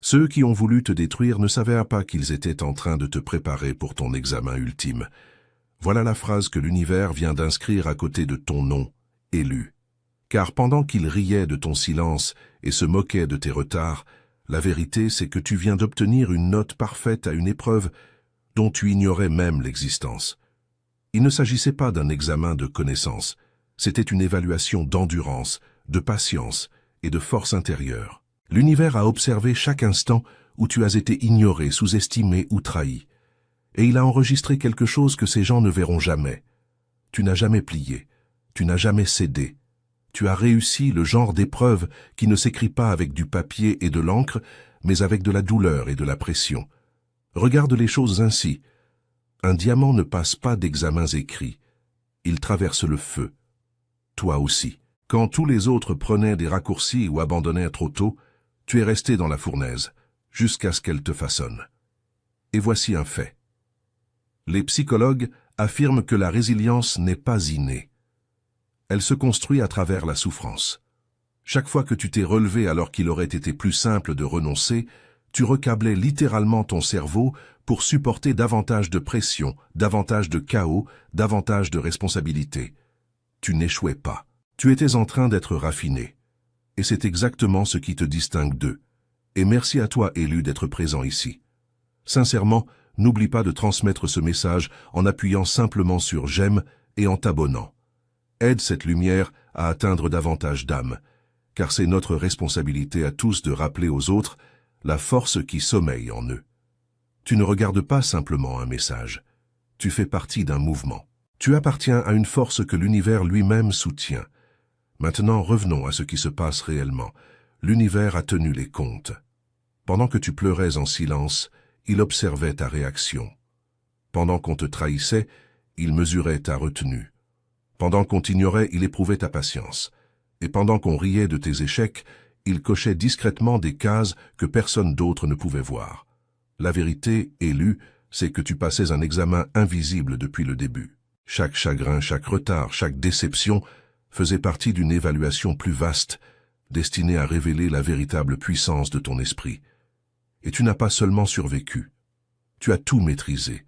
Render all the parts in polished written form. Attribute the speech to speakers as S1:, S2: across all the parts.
S1: Ceux qui ont voulu te détruire ne savaient pas qu'ils étaient en train de te préparer pour ton examen ultime. Voilà la phrase que l'univers vient d'inscrire à côté de ton nom, élu. Car pendant qu'il riait de ton silence et se moquait de tes retards, la vérité c'est que tu viens d'obtenir une note parfaite à une épreuve dont tu ignorais même l'existence. Il ne s'agissait pas d'un examen de connaissance, c'était une évaluation d'endurance, de patience et de force intérieure. L'univers a observé chaque instant où tu as été ignoré, sous-estimé ou trahi. Et il a enregistré quelque chose que ces gens ne verront jamais. Tu n'as jamais plié, tu n'as jamais cédé. Tu as réussi le genre d'épreuve qui ne s'écrit pas avec du papier et de l'encre, mais avec de la douleur et de la pression. Regarde les choses ainsi. Un diamant ne passe pas d'examens écrits. Il traverse le feu. Toi aussi. Quand tous les autres prenaient des raccourcis ou abandonnaient trop tôt, tu es resté dans la fournaise, jusqu'à ce qu'elle te façonne. Et voici un fait. Les psychologues affirment que la résilience n'est pas innée. Elle se construit à travers la souffrance. Chaque fois que tu t'es relevé alors qu'il aurait été plus simple de renoncer, tu recablais littéralement ton cerveau pour supporter davantage de pression, davantage de chaos, davantage de responsabilité. Tu n'échouais pas. Tu étais en train d'être raffiné. Et c'est exactement ce qui te distingue d'eux. Et merci à toi, élu, d'être présent ici. Sincèrement, n'oublie pas de transmettre ce message en appuyant simplement sur « j'aime » et en t'abonnant. Aide cette lumière à atteindre davantage d'âmes, car c'est notre responsabilité à tous de rappeler aux autres la force qui sommeille en eux. Tu ne regardes pas simplement un message, tu fais partie d'un mouvement. Tu appartiens à une force que l'univers lui-même soutient. Maintenant, revenons à ce qui se passe réellement. L'univers a tenu les comptes. Pendant que tu pleurais en silence, il observait ta réaction. Pendant qu'on te trahissait, il mesurait ta retenue. Pendant qu'on t'ignorait, il éprouvait ta patience. Et pendant qu'on riait de tes échecs, il cochait discrètement des cases que personne d'autre ne pouvait voir. La vérité, élue, c'est que tu passais un examen invisible depuis le début. Chaque chagrin, chaque retard, chaque déception faisait partie d'une évaluation plus vaste, destinée à révéler la véritable puissance de ton esprit. Et tu n'as pas seulement survécu, tu as tout maîtrisé.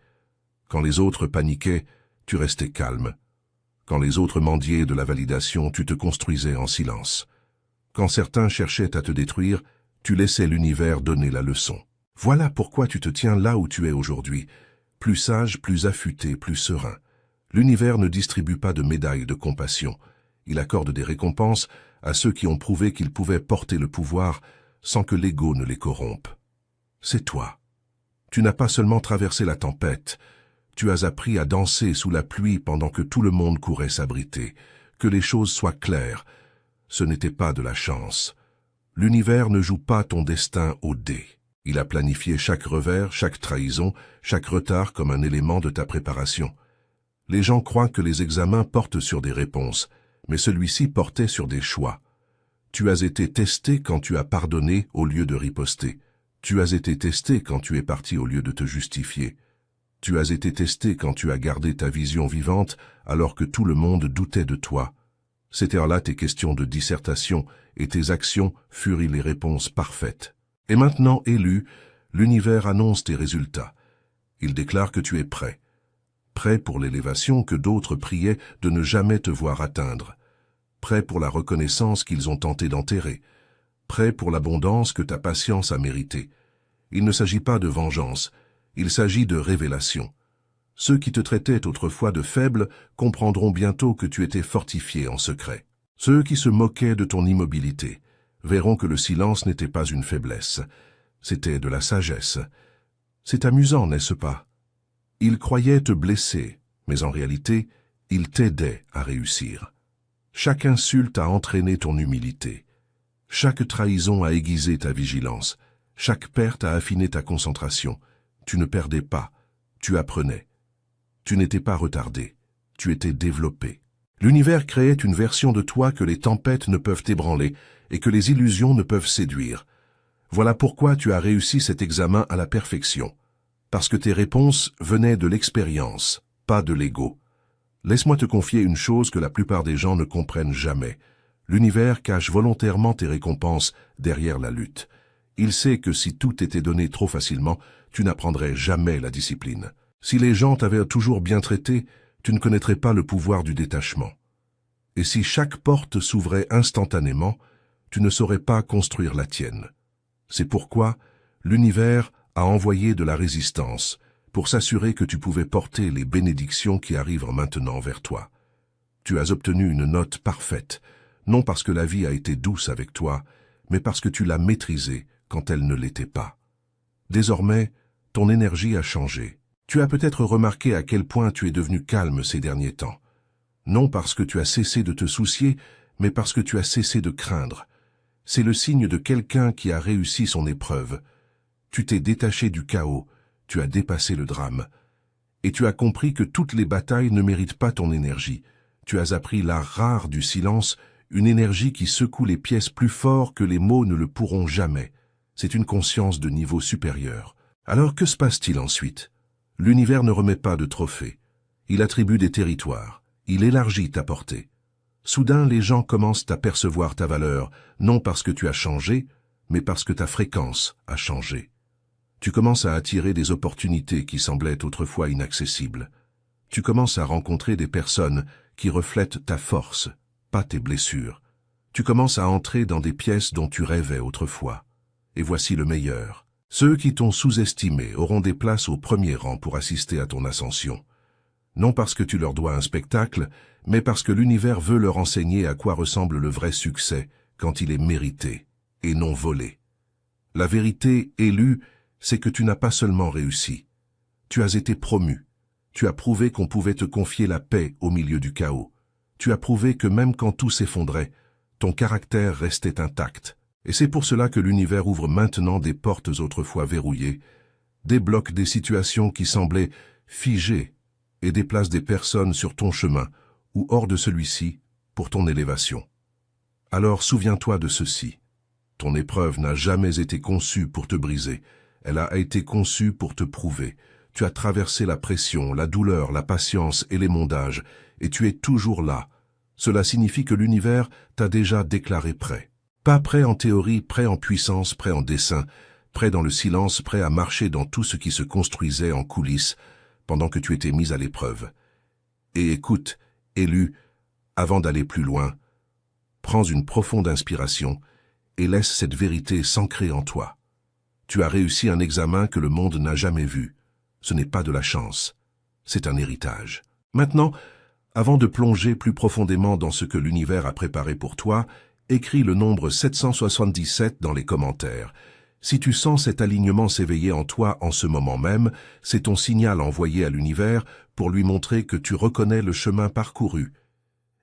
S1: Quand les autres paniquaient, tu restais calme. Quand les autres mendiaient de la validation, tu te construisais en silence. Quand certains cherchaient à te détruire, tu laissais l'univers donner la leçon. Voilà pourquoi tu te tiens là où tu es aujourd'hui, plus sage, plus affûté, plus serein. L'univers ne distribue pas de médailles de compassion. Il accorde des récompenses à ceux qui ont prouvé qu'ils pouvaient porter le pouvoir sans que l'ego ne les corrompe. C'est toi. Tu n'as pas seulement traversé la tempête, tu as appris à danser sous la pluie pendant que tout le monde courait s'abriter. Que les choses soient claires, ce n'était pas de la chance. L'univers ne joue pas ton destin au dé. Il a planifié chaque revers, chaque trahison, chaque retard comme un élément de ta préparation. Les gens croient que les examens portent sur des réponses, mais celui-ci portait sur des choix. Tu as été testé quand tu as pardonné au lieu de riposter. Tu as été testé quand tu es parti au lieu de te justifier. Tu as été testé quand tu as gardé ta vision vivante alors que tout le monde doutait de toi. C'étaient là tes questions de dissertation et tes actions furent les réponses parfaites. Et maintenant, élu, l'univers annonce tes résultats. Il déclare que tu es prêt. Prêt pour l'élévation que d'autres priaient de ne jamais te voir atteindre. Prêt pour la reconnaissance qu'ils ont tenté d'enterrer. Prêt pour l'abondance que ta patience a méritée. Il ne s'agit pas de vengeance, il s'agit de révélation. Ceux qui te traitaient autrefois de faible comprendront bientôt que tu étais fortifié en secret. Ceux qui se moquaient de ton immobilité verront que le silence n'était pas une faiblesse, c'était de la sagesse. C'est amusant, n'est-ce pas? Ils croyaient te blesser, mais en réalité, ils t'aidaient à réussir. Chaque insulte a entraîné ton humilité. Chaque trahison a aiguisé ta vigilance. Chaque perte a affiné ta concentration. Tu ne perdais pas, tu apprenais. Tu n'étais pas retardé, tu étais développé. L'univers créait une version de toi que les tempêtes ne peuvent ébranler et que les illusions ne peuvent séduire. Voilà pourquoi tu as réussi cet examen à la perfection. Parce que tes réponses venaient de l'expérience, pas de l'ego. Laisse-moi te confier une chose que la plupart des gens ne comprennent jamais. L'univers cache volontairement tes récompenses derrière la lutte. Il sait que si tout était donné trop facilement, tu n'apprendrais jamais la discipline. Si les gens t'avaient toujours bien traité, tu ne connaîtrais pas le pouvoir du détachement. Et si chaque porte s'ouvrait instantanément, tu ne saurais pas construire la tienne. C'est pourquoi l'univers a envoyé de la résistance pour s'assurer que tu pouvais porter les bénédictions qui arrivent maintenant vers toi. Tu as obtenu une note parfaite, non parce que la vie a été douce avec toi, mais parce que tu l'as maîtrisée quand elle ne l'était pas. Désormais, ton énergie a changé. Tu as peut-être remarqué à quel point tu es devenu calme ces derniers temps. Non parce que tu as cessé de te soucier, mais parce que tu as cessé de craindre. C'est le signe de quelqu'un qui a réussi son épreuve. Tu t'es détaché du chaos, tu as dépassé le drame. Et tu as compris que toutes les batailles ne méritent pas ton énergie. Tu as appris l'art rare du silence, une énergie qui secoue les pièces plus fort que les mots ne le pourront jamais. C'est une conscience de niveau supérieur. Alors que se passe-t-il ensuite? L'univers ne remet pas de trophées. Il attribue des territoires. Il élargit ta portée. Soudain, les gens commencent à percevoir ta valeur, non parce que tu as changé, mais parce que ta fréquence a changé. Tu commences à attirer des opportunités qui semblaient autrefois inaccessibles. Tu commences à rencontrer des personnes qui reflètent ta force, pas tes blessures. Tu commences à entrer dans des pièces dont tu rêvais autrefois. Et voici le meilleur. Ceux qui t'ont sous-estimé auront des places au premier rang pour assister à ton ascension. Non parce que tu leur dois un spectacle, mais parce que l'univers veut leur enseigner à quoi ressemble le vrai succès quand il est mérité et non volé. La vérité élue, c'est que tu n'as pas seulement réussi. Tu as été promu. Tu as prouvé qu'on pouvait te confier la paix au milieu du chaos. Tu as prouvé que même quand tout s'effondrait, ton caractère restait intact. Et c'est pour cela que l'univers ouvre maintenant des portes autrefois verrouillées, débloque des situations qui semblaient figées et déplace des personnes sur ton chemin ou hors de celui-ci pour ton élévation. Alors souviens-toi de ceci. Ton épreuve n'a jamais été conçue pour te briser, elle a été conçue pour te prouver. Tu as traversé la pression, la douleur, la patience et les mondages, et tu es toujours là. Cela signifie que l'univers t'a déjà déclaré prêt. Pas prêt en théorie, prêt en puissance, prêt en dessein, prêt dans le silence, prêt à marcher dans tout ce qui se construisait en coulisses pendant que tu étais mis à l'épreuve. Et écoute, élu, avant d'aller plus loin, prends une profonde inspiration et laisse cette vérité s'ancrer en toi. Tu as réussi un examen que le monde n'a jamais vu. Ce n'est pas de la chance, c'est un héritage. Maintenant, avant de plonger plus profondément dans ce que l'univers a préparé pour toi, écris le nombre 777 dans les commentaires. Si tu sens cet alignement s'éveiller en toi en ce moment même, c'est ton signal envoyé à l'univers pour lui montrer que tu reconnais le chemin parcouru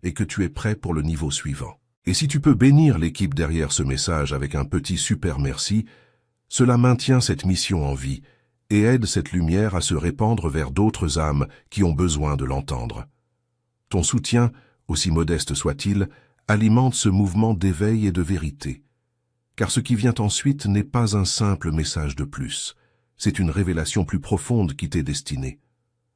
S1: et que tu es prêt pour le niveau suivant. Et si tu peux bénir l'équipe derrière ce message avec un petit super merci, cela maintient cette mission en vie et aide cette lumière à se répandre vers d'autres âmes qui ont besoin de l'entendre. Ton soutien, aussi modeste soit-il, alimente ce mouvement d'éveil et de vérité. Car ce qui vient ensuite n'est pas un simple message de plus, c'est une révélation plus profonde qui t'est destinée.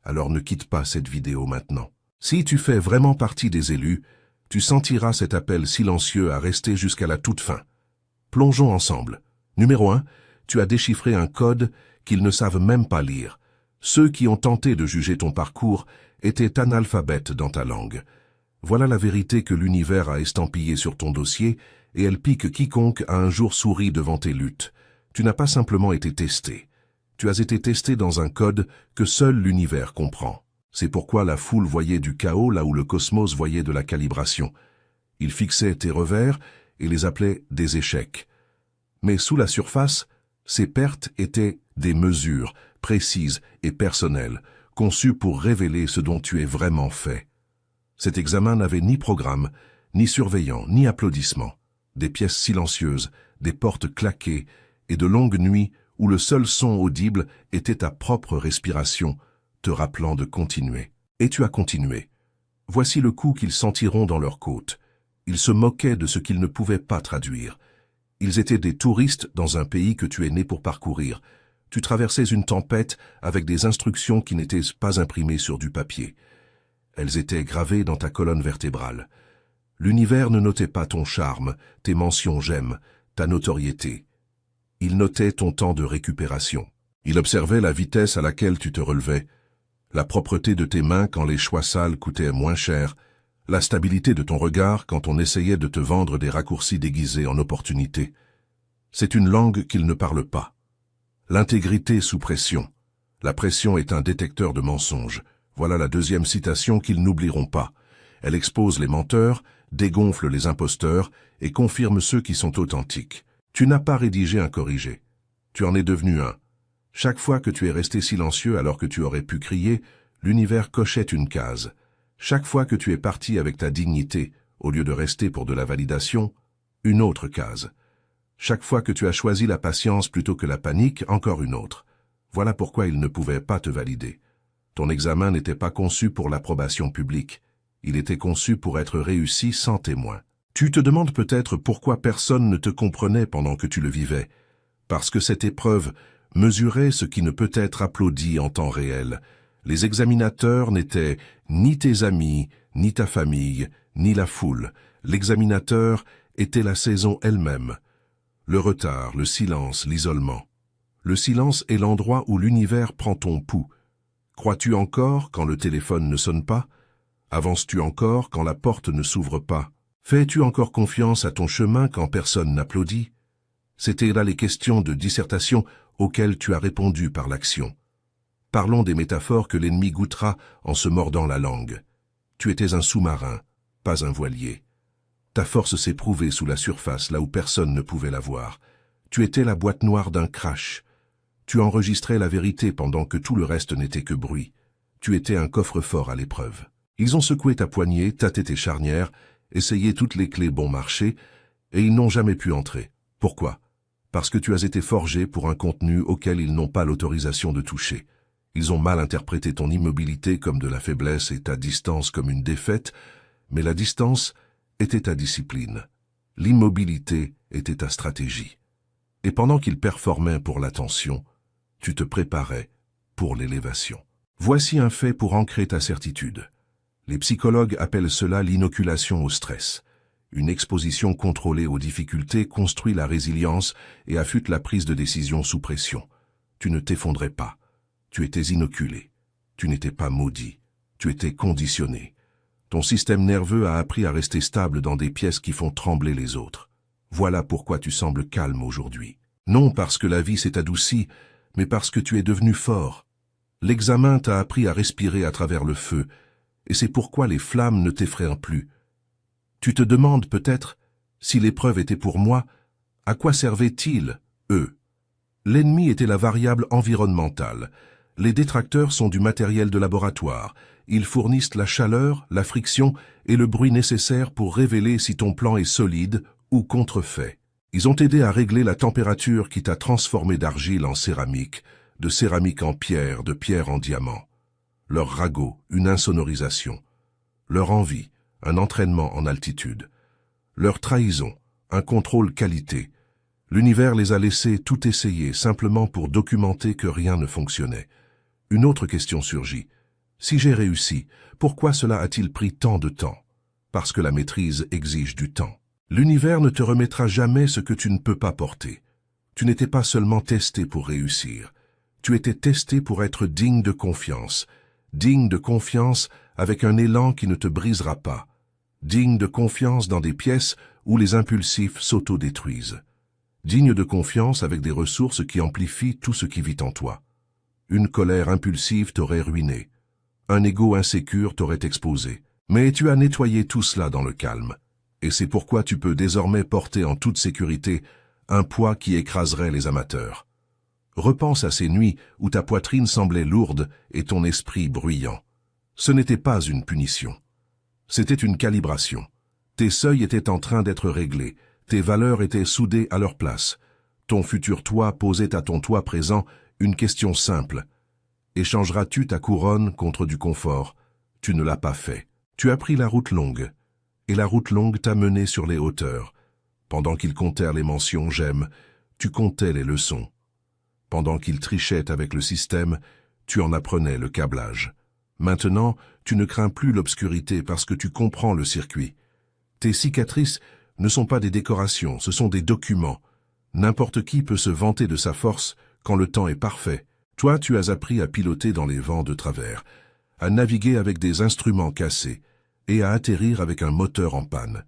S1: Alors ne quitte pas cette vidéo maintenant. Si tu fais vraiment partie des élus, tu sentiras cet appel silencieux à rester jusqu'à la toute fin. Plongeons ensemble. Numéro 1, tu as déchiffré un code qu'ils ne savent même pas lire. Ceux qui ont tenté de juger ton parcours étaient analphabètes dans ta langue. Voilà la vérité que l'univers a estampillée sur ton dossier et elle pique quiconque a un jour souri devant tes luttes. Tu n'as pas simplement été testé. Tu as été testé dans un code que seul l'univers comprend. C'est pourquoi la foule voyait du chaos là où le cosmos voyait de la calibration. Il fixait tes revers et les appelait des échecs. Mais sous la surface, ces pertes étaient des mesures précises et personnelles, conçues pour révéler ce dont tu es vraiment fait. Cet examen n'avait ni programme, ni surveillant, ni applaudissements. Des pièces silencieuses, des portes claquées et de longues nuits où le seul son audible était ta propre respiration, te rappelant de continuer. Et tu as continué. Voici le coup qu'ils sentiront dans leurs côtes. Ils se moquaient de ce qu'ils ne pouvaient pas traduire. Ils étaient des touristes dans un pays que tu es né pour parcourir. Tu traversais une tempête avec des instructions qui n'étaient pas imprimées sur du papier. Elles étaient gravées dans ta colonne vertébrale. L'univers ne notait pas ton charme, tes mentions j'aime, ta notoriété. Il notait ton temps de récupération. Il observait la vitesse à laquelle tu te relevais, la propreté de tes mains quand les choix sales coûtaient moins cher, la stabilité de ton regard quand on essayait de te vendre des raccourcis déguisés en opportunités. C'est une langue qu'il ne parle pas. L'intégrité sous pression. La pression est un détecteur de mensonges. Voilà la deuxième citation qu'ils n'oublieront pas. Elle expose les menteurs, dégonfle les imposteurs et confirme ceux qui sont authentiques. Tu n'as pas rédigé un corrigé. Tu en es devenu un. Chaque fois que tu es resté silencieux alors que tu aurais pu crier, l'univers cochait une case. Chaque fois que tu es parti avec ta dignité, au lieu de rester pour de la validation, une autre case. Chaque fois que tu as choisi la patience plutôt que la panique, encore une autre. Voilà pourquoi il ne pouvait pas te valider. Ton examen n'était pas conçu pour l'approbation publique. Il était conçu pour être réussi sans témoin. Tu te demandes peut-être pourquoi personne ne te comprenait pendant que tu le vivais. Parce que cette épreuve mesurait ce qui ne peut être applaudi en temps réel. Les examinateurs n'étaient ni tes amis, ni ta famille, ni la foule. L'examinateur était la saison elle-même. Le retard, le silence, l'isolement. Le silence est l'endroit où l'univers prend ton pouls. Crois-tu encore quand le téléphone ne sonne pas? Avances-tu encore quand la porte ne s'ouvre pas? Fais-tu encore confiance à ton chemin quand personne n'applaudit? C'étaient là les questions de dissertation auxquelles tu as répondu par l'action. Parlons des métaphores que l'ennemi goûtera en se mordant la langue. Tu étais un sous-marin, pas un voilier. Ta force s'est prouvée sous la surface, là où personne ne pouvait la voir. Tu étais la boîte noire d'un crash. Tu enregistrais la vérité pendant que tout le reste n'était que bruit. Tu étais un coffre-fort à l'épreuve. Ils ont secoué ta poignée, tâté tes charnières, essayé toutes les clés bon marché, et ils n'ont jamais pu entrer. Pourquoi? Parce que tu as été forgé pour un contenu auquel ils n'ont pas l'autorisation de toucher. Ils ont mal interprété ton immobilité comme de la faiblesse et ta distance comme une défaite, mais la distance était ta discipline. L'immobilité était ta stratégie. Et pendant qu'ils performaient pour l'attention, tu te préparais pour l'élévation. Voici un fait pour ancrer ta certitude. Les psychologues appellent cela l'inoculation au stress. Une exposition contrôlée aux difficultés construit la résilience et affûte la prise de décision sous pression. Tu ne t'effondrais pas. Tu étais inoculé. Tu n'étais pas maudit. Tu étais conditionné. Ton système nerveux a appris à rester stable dans des pièces qui font trembler les autres. Voilà pourquoi tu sembles calme aujourd'hui. Non parce que la vie s'est adoucie, mais parce que tu es devenu fort. L'examen t'a appris à respirer à travers le feu, et c'est pourquoi les flammes ne t'effraient plus. Tu te demandes peut-être, si l'épreuve était pour moi, à quoi servait-il, eux? L'ennemi était la variable environnementale. Les détracteurs sont du matériel de laboratoire. Ils fournissent la chaleur, la friction et le bruit nécessaires pour révéler si ton plan est solide ou contrefait. Ils ont aidé à régler la température qui t'a transformé d'argile en céramique, de céramique en pierre, de pierre en diamant. Leur ragot, une insonorisation. Leur envie, un entraînement en altitude. Leur trahison, un contrôle qualité. L'univers les a laissés tout essayer simplement pour documenter que rien ne fonctionnait. Une autre question surgit. Si j'ai réussi, pourquoi cela a-t-il pris tant de temps? Parce que la maîtrise exige du temps. L'univers ne te remettra jamais ce que tu ne peux pas porter. Tu n'étais pas seulement testé pour réussir. Tu étais testé pour être digne de confiance. Digne de confiance avec un élan qui ne te brisera pas. Digne de confiance dans des pièces où les impulsifs s'autodétruisent. Digne de confiance avec des ressources qui amplifient tout ce qui vit en toi. Une colère impulsive t'aurait ruiné. Un ego insécure t'aurait exposé. Mais tu as nettoyé tout cela dans le calme. Et c'est pourquoi tu peux désormais porter en toute sécurité un poids qui écraserait les amateurs. Repense à ces nuits où ta poitrine semblait lourde et ton esprit bruyant. Ce n'était pas une punition. C'était une calibration. Tes seuils étaient en train d'être réglés, tes valeurs étaient soudées à leur place. Ton futur toi posait à ton toi présent une question simple. Échangeras-tu ta couronne contre du confort? Tu ne l'as pas fait. Tu as pris la route longue. Et la route longue t'a mené sur les hauteurs. Pendant qu'ils comptèrent les mentions « j'aime », tu comptais les leçons. Pendant qu'ils trichaient avec le système, tu en apprenais le câblage. Maintenant, tu ne crains plus l'obscurité parce que tu comprends le circuit. Tes cicatrices ne sont pas des décorations, ce sont des documents. N'importe qui peut se vanter de sa force quand le temps est parfait. Toi, tu as appris à piloter dans les vents de travers, à naviguer avec des instruments cassés et à atterrir avec un moteur en panne.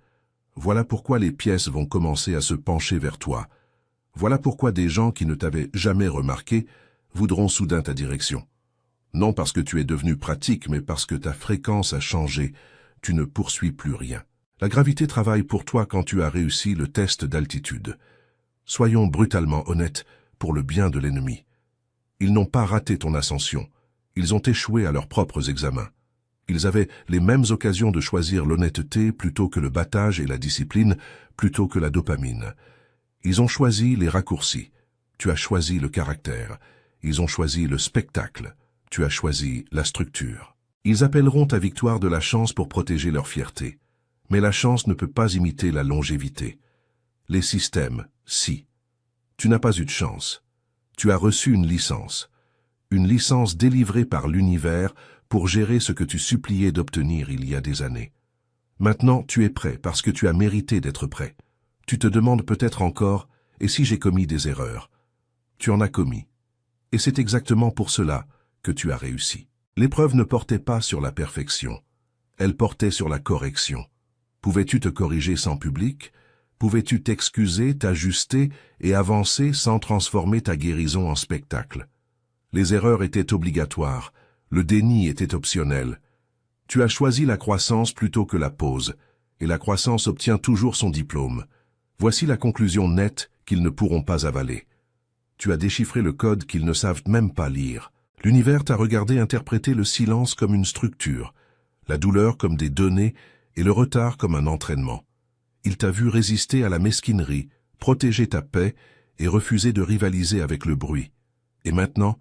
S1: Voilà pourquoi les pièces vont commencer à se pencher vers toi. Voilà pourquoi des gens qui ne t'avaient jamais remarqué voudront soudain ta direction. Non parce que tu es devenu pratique, mais parce que ta fréquence a changé. Tu ne poursuis plus rien. La gravité travaille pour toi quand tu as réussi le test d'altitude. Soyons brutalement honnêtes pour le bien de l'ennemi. Ils n'ont pas raté ton ascension. Ils ont échoué à leurs propres examens. Ils avaient les mêmes occasions de choisir l'honnêteté plutôt que le battage et la discipline plutôt que la dopamine. Ils ont choisi les raccourcis. Tu as choisi le caractère. Ils ont choisi le spectacle. Tu as choisi la structure. Ils appelleront ta victoire de la chance pour protéger leur fierté. Mais la chance ne peut pas imiter la longévité. Les systèmes, si. Tu n'as pas eu de chance. Tu as reçu une licence délivrée par l'univers pour gérer ce que tu suppliais d'obtenir il y a des années. Maintenant, tu es prêt parce que tu as mérité d'être prêt. Tu te demandes peut-être encore, et si j'ai commis des erreurs? Tu en as commis. Et c'est exactement pour cela que tu as réussi. L'épreuve ne portait pas sur la perfection. Elle portait sur la correction. Pouvais-tu te corriger sans public? Pouvais-tu t'excuser, t'ajuster et avancer sans transformer ta guérison en spectacle? Les erreurs étaient obligatoires, le déni était optionnel. Tu as choisi la croissance plutôt que la pause, et la croissance obtient toujours son diplôme. Voici la conclusion nette qu'ils ne pourront pas avaler. Tu as déchiffré le code qu'ils ne savent même pas lire. L'univers t'a regardé interpréter le silence comme une structure, la douleur comme des données et le retard comme un entraînement. Il t'a vu résister à la mesquinerie, protéger ta paix et refuser de rivaliser avec le bruit. Et maintenant,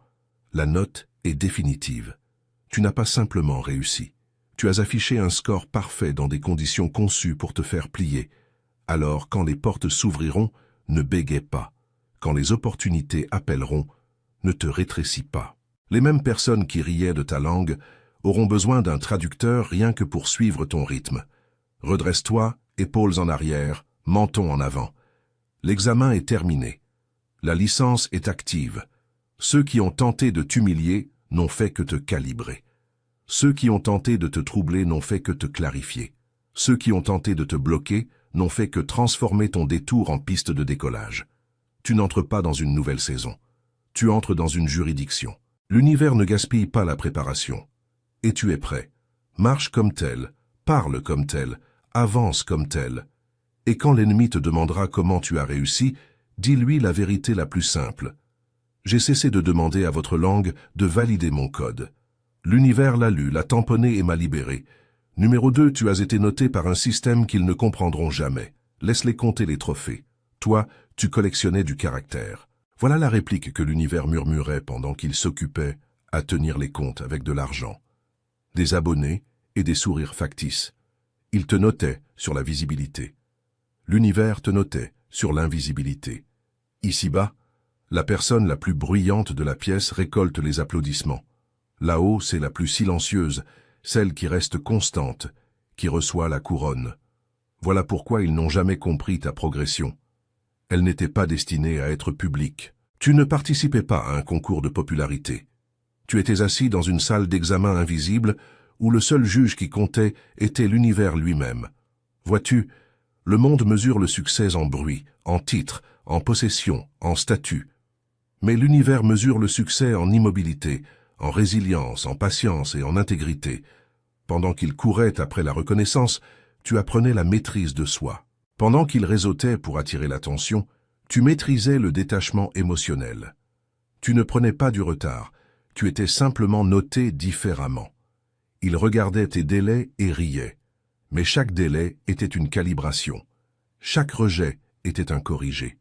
S1: la note est définitive. Tu n'as pas simplement réussi. Tu as affiché un score parfait dans des conditions conçues pour te faire plier. Alors, quand les portes s'ouvriront, ne bégaie pas. Quand les opportunités appelleront, ne te rétrécis pas. Les mêmes personnes qui riaient de ta langue auront besoin d'un traducteur rien que pour suivre ton rythme. Redresse-toi, épaules en arrière, menton en avant. L'examen est terminé. La licence est active. Ceux qui ont tenté de t'humilier n'ont fait que te calibrer. Ceux qui ont tenté de te troubler n'ont fait que te clarifier. Ceux qui ont tenté de te bloquer n'ont fait que transformer ton détour en piste de décollage. Tu n'entres pas dans une nouvelle saison. Tu entres dans une juridiction. L'univers ne gaspille pas la préparation. Et tu es prêt. Marche comme tel, parle comme tel, avance comme tel. Et quand l'ennemi te demandera comment tu as réussi, dis-lui la vérité la plus simple. J'ai cessé de demander à votre langue de valider mon code. L'univers l'a lu, l'a tamponné et m'a libéré. Numéro 2, tu as été noté par un système qu'ils ne comprendront jamais. Laisse-les compter les trophées. Toi, tu collectionnais du caractère. Voilà la réplique que l'univers murmurait pendant qu'il s'occupait à tenir les comptes avec de l'argent. Des abonnés et des sourires factices. Il te notait sur la visibilité. L'univers te notait sur l'invisibilité. Ici-bas, la personne la plus bruyante de la pièce récolte les applaudissements. Là-haut, c'est la plus silencieuse, celle qui reste constante, qui reçoit la couronne. Voilà pourquoi ils n'ont jamais compris ta progression. Elle n'était pas destinée à être publique. Tu ne participais pas à un concours de popularité. Tu étais assis dans une salle d'examen invisible où le seul juge qui comptait était l'univers lui-même. Vois-tu, le monde mesure le succès en bruit, en titre, en possession, en statut. Mais l'univers mesure le succès en immobilité, en résilience, en patience et en intégrité. Pendant qu'il courait après la reconnaissance, tu apprenais la maîtrise de soi. Pendant qu'il réseautait pour attirer l'attention, tu maîtrisais le détachement émotionnel. Tu ne prenais pas du retard, tu étais simplement noté différemment. Il regardait tes délais et riait. Mais chaque délai était une calibration. Chaque rejet était un corrigé.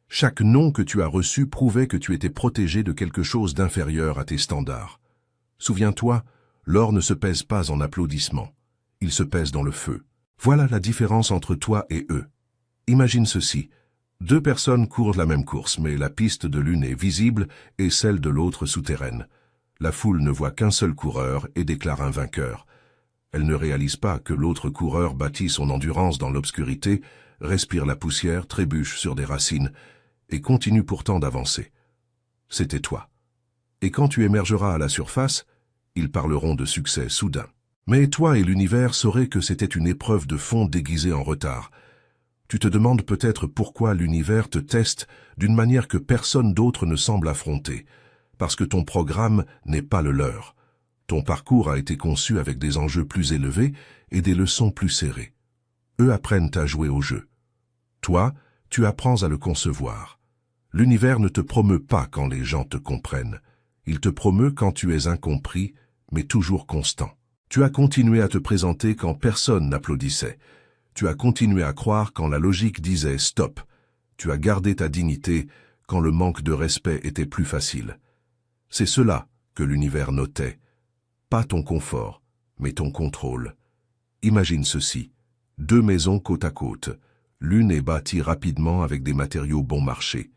S1: Chaque nom que tu as reçu prouvait que tu étais protégé de quelque chose d'inférieur à tes standards. Souviens-toi, l'or ne se pèse pas en applaudissements. Il se pèse dans le feu. Voilà la différence entre toi et eux. Imagine ceci. 2 personnes courent la même course, mais la piste de l'une est visible et celle de l'autre souterraine. La foule ne voit qu'un seul coureur et déclare un vainqueur. Elle ne réalise pas que l'autre coureur bâtit son endurance dans l'obscurité, respire la poussière, trébuche sur des racines, et continuent pourtant d'avancer. C'était toi. Et quand tu émergeras à la surface, ils parleront de succès soudain. Mais toi et l'univers sauraient que c'était une épreuve de fond déguisée en retard. Tu te demandes peut-être pourquoi l'univers te teste d'une manière que personne d'autre ne semble affronter, parce que ton programme n'est pas le leur. Ton parcours a été conçu avec des enjeux plus élevés et des leçons plus serrées. Eux apprennent à jouer au jeu. Toi, tu apprends à le concevoir. L'univers ne te promeut pas quand les gens te comprennent. Il te promeut quand tu es incompris, mais toujours constant. Tu as continué à te présenter quand personne n'applaudissait. Tu as continué à croire quand la logique disait « stop ». Tu as gardé ta dignité quand le manque de respect était plus facile. C'est cela que l'univers notait. Pas ton confort, mais ton contrôle. Imagine ceci. 2 maisons côte à côte. L'une est bâtie rapidement avec des matériaux bon marché.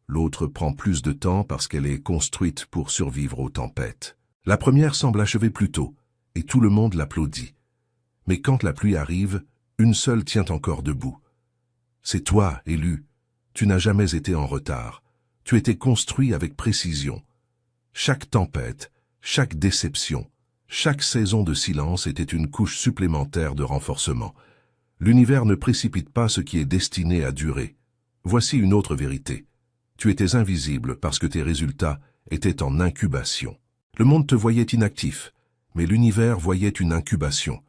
S1: L'autre prend plus de temps parce qu'elle est construite pour survivre aux tempêtes. La première semble achevée plus tôt, et tout le monde l'applaudit. Mais quand la pluie arrive, une seule tient encore debout. C'est toi, élu. Tu n'as jamais été en retard. Tu étais construit avec précision. Chaque tempête, chaque déception, chaque saison de silence était une couche supplémentaire de renforcement. L'univers ne précipite pas ce qui est destiné à durer. Voici une autre vérité. Tu étais invisible parce que tes résultats étaient en incubation. Le monde te voyait inactif, mais l'univers voyait une incubation.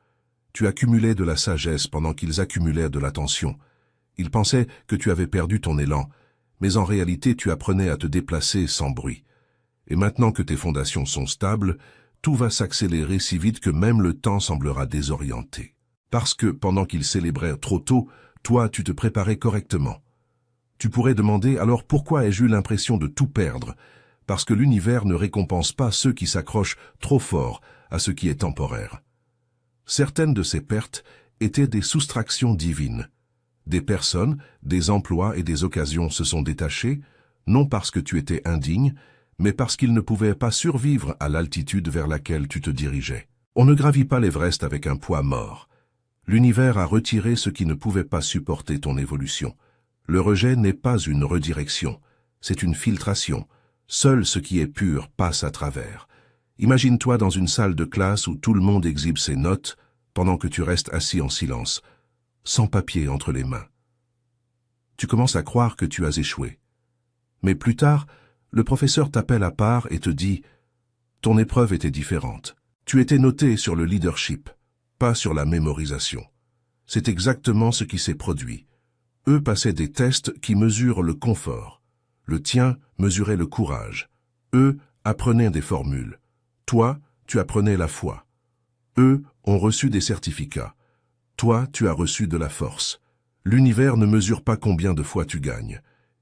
S1: Tu accumulais de la sagesse pendant qu'ils accumulaient de l'attention. Ils pensaient que tu avais perdu ton élan, mais en réalité tu apprenais à te déplacer sans bruit. Et maintenant que tes fondations sont stables, tout va s'accélérer si vite que même le temps semblera désorienté. Parce que, pendant qu'ils célébraient trop tôt, toi, tu te préparais correctement. Tu pourrais demander, alors pourquoi ai-je eu l'impression de tout perdre? Parce que l'univers ne récompense pas ceux qui s'accrochent trop fort à ce qui est temporaire. Certaines de ces pertes étaient des soustractions divines. Des personnes, des emplois et des occasions se sont détachés, non parce que tu étais indigne, mais parce qu'ils ne pouvaient pas survivre à l'altitude vers laquelle tu te dirigeais. On ne gravit pas l'Everest avec un poids mort. L'univers a retiré ce qui ne pouvait pas supporter ton évolution. Le rejet n'est pas une redirection, c'est une filtration. Seul ce qui est pur passe à travers. Imagine-toi dans une salle de classe où tout le monde exhibe ses notes pendant que tu restes assis en silence, sans papier entre les mains. Tu commences à croire que tu as échoué. Mais plus tard, le professeur t'appelle à part et te dit « Ton épreuve était différente. Tu étais noté sur le leadership, pas sur la mémorisation. » C'est exactement ce qui s'est produit. Eux passaient des tests qui mesurent le confort. Le tien mesurait le courage. Eux apprenaient des formules. Toi, tu apprenais la foi. Eux ont reçu des certificats. Toi, tu as reçu de la force. L'univers ne mesure pas combien de fois tu gagnes.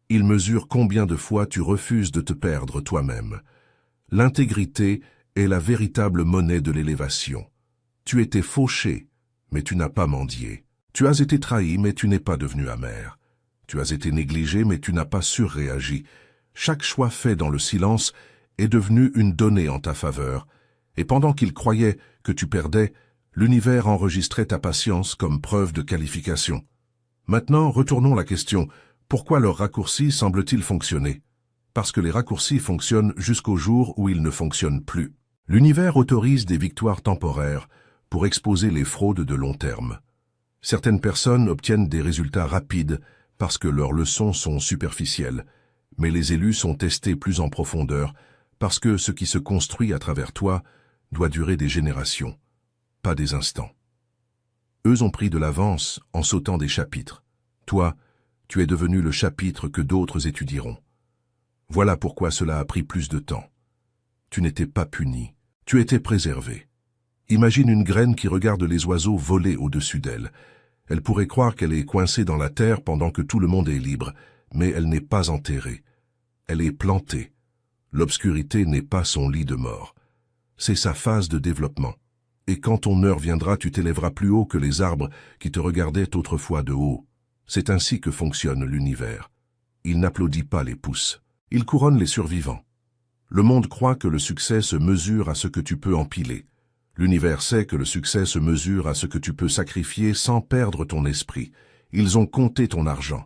S1: Il mesure combien de fois tu refuses de te perdre toi-même. L'intégrité est la véritable monnaie de l'élévation. Tu étais fauché, mais tu n'as pas mendié. Tu as été trahi, mais tu n'es pas devenu amer. Tu as été négligé, mais tu n'as pas surréagi. Chaque choix fait dans le silence est devenu une donnée en ta faveur, et pendant qu'il croyait que tu perdais, l'univers enregistrait ta patience comme preuve de qualification. Maintenant, retournons la question. Pourquoi leurs raccourcis semblent-ils fonctionner? Parce que les raccourcis fonctionnent jusqu'au jour où ils ne fonctionnent plus. L'univers autorise des victoires temporaires pour exposer les fraudes de long terme. Certaines personnes obtiennent des résultats rapides parce que leurs leçons sont superficielles, mais les élus sont testés plus en profondeur parce que ce qui se construit à travers toi doit durer des générations, pas des instants. Eux ont pris de l'avance en sautant des chapitres. Toi, tu es devenu le chapitre que d'autres étudieront. Voilà pourquoi cela a pris plus de temps. Tu n'étais pas puni, tu étais préservé. Imagine une graine qui regarde les oiseaux voler au-dessus d'elle. Elle pourrait croire qu'elle est coincée dans la terre pendant que tout le monde est libre, mais elle n'est pas enterrée. Elle est plantée. L'obscurité n'est pas son lit de mort. C'est sa phase de développement. Et quand ton heure viendra, tu t'élèveras plus haut que les arbres qui te regardaient autrefois de haut. C'est ainsi que fonctionne l'univers. Il n'applaudit pas les pousses. Il couronne les survivants. Le monde croit que le succès se mesure à ce que tu peux empiler. L'univers sait que le succès se mesure à ce que tu peux sacrifier sans perdre ton esprit. Ils ont compté ton argent.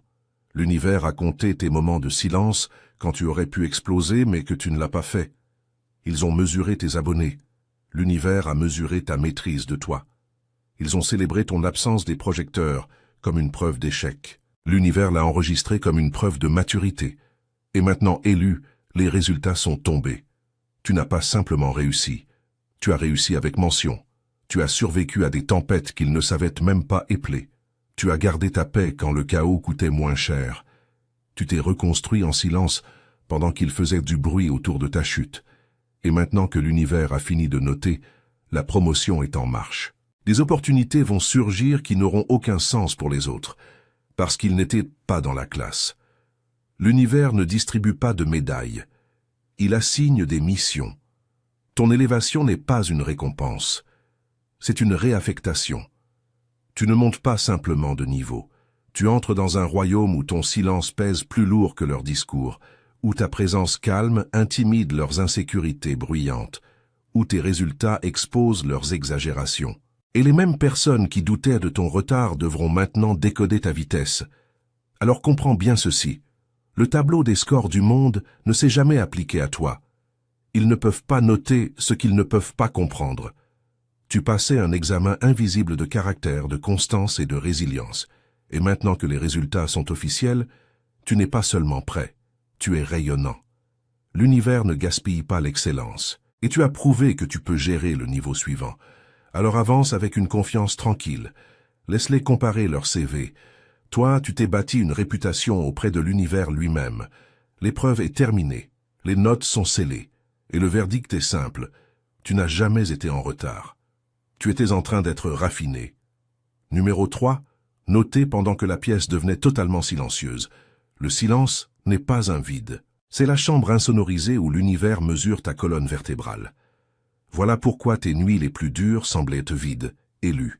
S1: L'univers a compté tes moments de silence quand tu aurais pu exploser mais que tu ne l'as pas fait. Ils ont mesuré tes abonnés. L'univers a mesuré ta maîtrise de toi. Ils ont célébré ton absence des projecteurs comme une preuve d'échec. L'univers l'a enregistré comme une preuve de maturité. Et maintenant élu, les résultats sont tombés. Tu n'as pas simplement réussi. Tu as réussi avec mention. Tu as survécu à des tempêtes qu'ils ne savaient même pas épeler. Tu as gardé ta paix quand le chaos coûtait moins cher. Tu t'es reconstruit en silence pendant qu'il faisait du bruit autour de ta chute. Et maintenant que l'univers a fini de noter, la promotion est en marche. Des opportunités vont surgir qui n'auront aucun sens pour les autres, parce qu'ils n'étaient pas dans la classe. L'univers ne distribue pas de médailles. Il assigne des missions. Ton élévation n'est pas une récompense. C'est une réaffectation. Tu ne montes pas simplement de niveau. Tu entres dans un royaume où ton silence pèse plus lourd que leurs discours, où ta présence calme intimide leurs insécurités bruyantes, où tes résultats exposent leurs exagérations. Et les mêmes personnes qui doutaient de ton retard devront maintenant décoder ta vitesse. Alors comprends bien ceci. Le tableau des scores du monde ne s'est jamais appliqué à toi. Ils ne peuvent pas noter ce qu'ils ne peuvent pas comprendre. Tu passais un examen invisible de caractère, de constance et de résilience. Et maintenant que les résultats sont officiels, tu n'es pas seulement prêt, tu es rayonnant. L'univers ne gaspille pas l'excellence. Et tu as prouvé que tu peux gérer le niveau suivant. Alors avance avec une confiance tranquille. Laisse-les comparer leur CV. Toi, tu t'es bâti une réputation auprès de l'univers lui-même. L'épreuve est terminée. Les notes sont scellées. Et le verdict est simple. Tu n'as jamais été en retard. Tu étais en train d'être raffiné. Numéro 3. Noter pendant que la pièce devenait totalement silencieuse. Le silence n'est pas un vide. C'est la chambre insonorisée où l'univers mesure ta colonne vertébrale. Voilà pourquoi tes nuits les plus dures semblaient être vides, élues.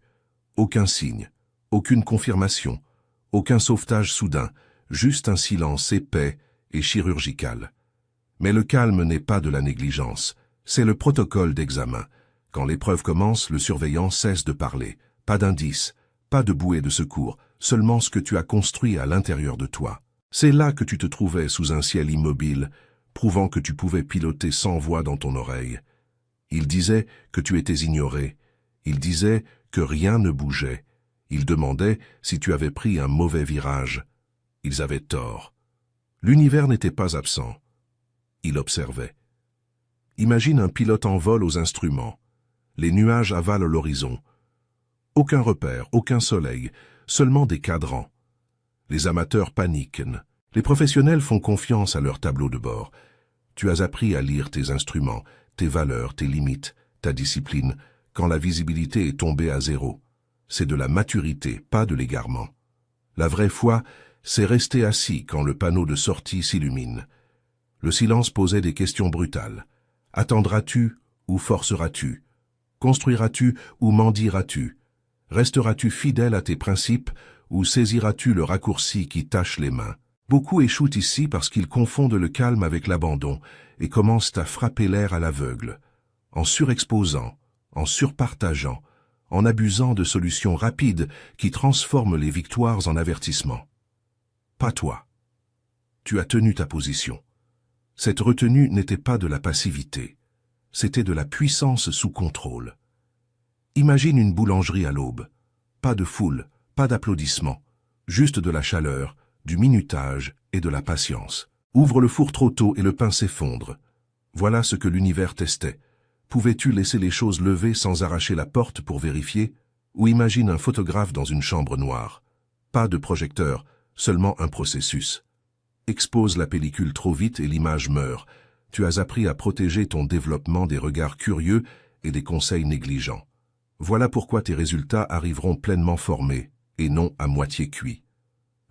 S1: Aucun signe, aucune confirmation, aucun sauvetage soudain, juste un silence épais et chirurgical. Mais le calme n'est pas de la négligence, c'est le protocole d'examen. Quand l'épreuve commence, le surveillant cesse de parler. Pas d'indice, pas de bouée de secours, seulement ce que tu as construit à l'intérieur de toi. C'est là que tu te trouvais sous un ciel immobile, prouvant que tu pouvais piloter sans voix dans ton oreille. Il disait que tu étais ignoré. Il disait que rien ne bougeait. Il demandait si tu avais pris un mauvais virage. Ils avaient tort. L'univers n'était pas absent. Il observait. Imagine un pilote en vol aux instruments. Les nuages avalent l'horizon. Aucun repère, aucun soleil, seulement des cadrans. Les amateurs paniquent. Les professionnels font confiance à leur tableau de bord. Tu as appris à lire tes instruments, tes valeurs, tes limites, ta discipline, quand la visibilité est tombée à zéro. C'est de la maturité, pas de l'égarement. La vraie foi, c'est rester assis quand le panneau de sortie s'illumine. Le silence posait des questions brutales. Attendras-tu ou forceras-tu? Construiras-tu ou mendieras-tu? Resteras-tu fidèle à tes principes ou saisiras-tu le raccourci qui tâche les mains? Beaucoup échouent ici parce qu'ils confondent le calme avec l'abandon et commencent à frapper l'air à l'aveugle, en surexposant, en surpartageant, en abusant de solutions rapides qui transforment les victoires en avertissements. Pas toi. Tu as tenu ta position. Cette retenue n'était pas de la passivité, c'était de la puissance sous contrôle. Imagine une boulangerie à l'aube. Pas de foule, pas d'applaudissements, juste de la chaleur, du minutage et de la patience. Ouvre le four trop tôt et le pain s'effondre. Voilà ce que l'univers testait. Pouvais-tu laisser les choses levées sans arracher la porte pour vérifier? Ou imagine un photographe dans une chambre noire. Pas de projecteur, seulement un processus. Expose la pellicule trop vite et l'image meurt. Tu as appris à protéger ton développement des regards curieux et des conseils négligents. Voilà pourquoi tes résultats arriveront pleinement formés et non à moitié cuits.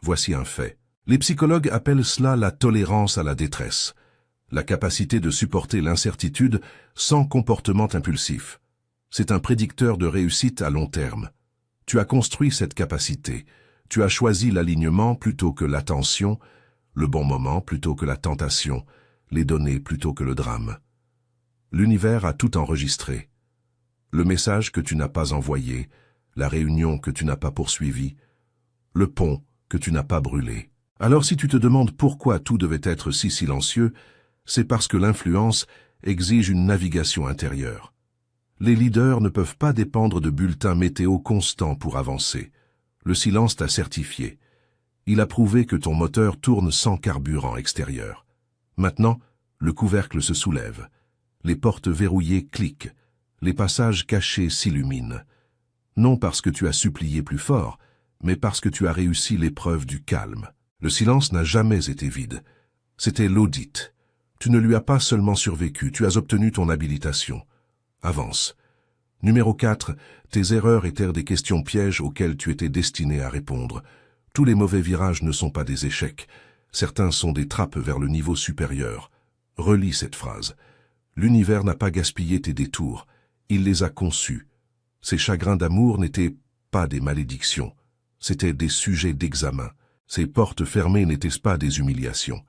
S1: Voici un fait. Les psychologues appellent cela la tolérance à la détresse, la capacité de supporter l'incertitude sans comportement impulsif. C'est un prédicteur de réussite à long terme. Tu as construit cette capacité. Tu as choisi l'alignement plutôt que l'attention, le bon moment plutôt que la tentation, les données plutôt que le drame. L'univers a tout enregistré. Le message que tu n'as pas envoyé, la réunion que tu n'as pas poursuivie, le pont que tu n'as pas brûlé. Alors si tu te demandes pourquoi tout devait être si silencieux, c'est parce que l'influence exige une navigation intérieure. Les leaders ne peuvent pas dépendre de bulletins météo constants pour avancer. Le silence t'a certifié. Il a prouvé que ton moteur tourne sans carburant extérieur. Maintenant, le couvercle se soulève. Les portes verrouillées cliquent. Les passages cachés s'illuminent. Non parce que tu as supplié plus fort, mais parce que tu as réussi l'épreuve du calme. Le silence n'a jamais été vide. C'était l'audit. Tu ne lui as pas seulement survécu, tu as obtenu ton habilitation. Avance. Numéro 4. Tes erreurs étaient des questions pièges auxquelles tu étais destiné à répondre. Tous les mauvais virages ne sont pas des échecs. Certains sont des trappes vers le niveau supérieur. Relis cette phrase. L'univers n'a pas gaspillé tes détours. Il les a conçus. Ces chagrins d'amour n'étaient pas des malédictions. C'étaient des sujets d'examen. Ces portes fermées n'étaient pas des humiliations.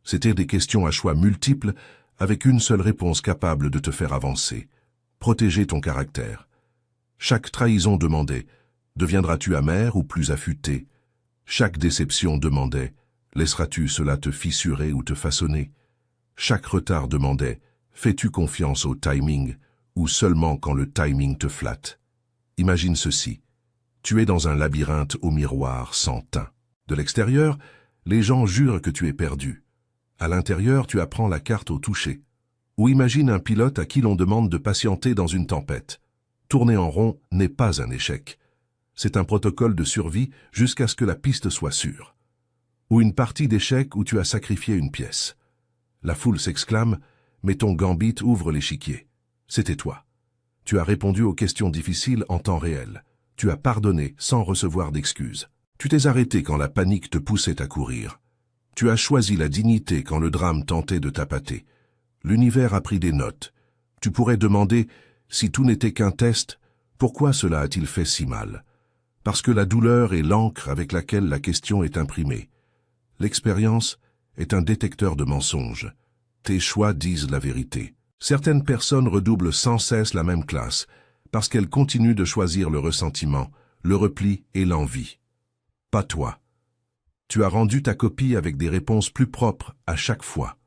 S1: C'étaient des questions à choix multiples avec une seule réponse capable de te faire avancer. Protéger ton caractère. Chaque trahison demandait « Deviendras-tu amer ou plus affûté ?» Chaque déception demandait « Laisseras-tu cela te fissurer ou te façonner ?» Chaque retard demandait « Fais-tu confiance au timing ou seulement quand le timing te flatte ?» Imagine ceci. Tu es dans un labyrinthe au miroir sans teint. De l'extérieur, les gens jurent que tu es perdu. À l'intérieur, tu apprends la carte au toucher. Ou imagine un pilote à qui l'on demande de patienter dans une tempête. Tourner en rond n'est pas un échec. C'est un protocole de survie jusqu'à ce que la piste soit sûre. Ou une partie d'échecs où tu as sacrifié une pièce. La foule s'exclame, mais ton gambit ouvre l'échiquier. C'était toi. Tu as répondu aux questions difficiles en temps réel. Tu as pardonné sans recevoir d'excuses. Tu t'es arrêté quand la panique te poussait à courir. Tu as choisi la dignité quand le drame tentait de t'appâter. L'univers a pris des notes. Tu pourrais demander, si tout n'était qu'un test, pourquoi cela a-t-il fait si mal? Parce que la douleur est l'encre avec laquelle la question est imprimée. L'expérience est un détecteur de mensonges. Tes choix disent la vérité. Certaines personnes redoublent sans cesse la même classe, parce qu'elles continuent de choisir le ressentiment, le repli et l'envie. Pas toi. Tu as rendu ta copie avec des réponses plus propres à chaque fois.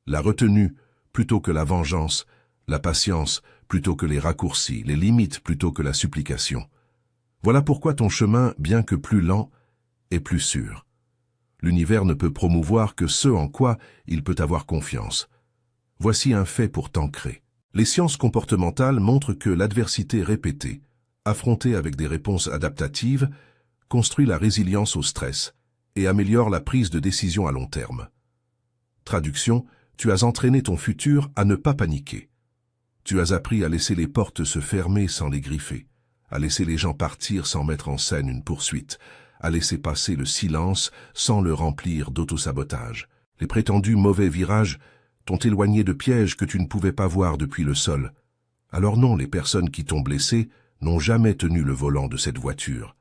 S1: La retenue plutôt que la vengeance, la patience plutôt que les raccourcis, les limites plutôt que la supplication. Voilà pourquoi ton chemin, bien que plus lent, est plus sûr. L'univers ne peut promouvoir que ce en quoi il peut avoir confiance. Voici un fait pour t'ancrer. Les sciences comportementales montrent que l'adversité répétée, affrontée avec des réponses adaptatives, construit la résilience au stress et améliore la prise de décision à long terme. Traduction, tu as entraîné ton futur à ne pas paniquer. Tu as appris à laisser les portes se fermer sans les griffer, à laisser les gens partir sans mettre en scène une poursuite, à laisser passer le silence sans le remplir d'autosabotage. Les prétendus mauvais virages t'ont éloigné de pièges que tu ne pouvais pas voir depuis le sol. Alors non, les personnes qui t'ont blessé n'ont jamais tenu le volant de cette voiture.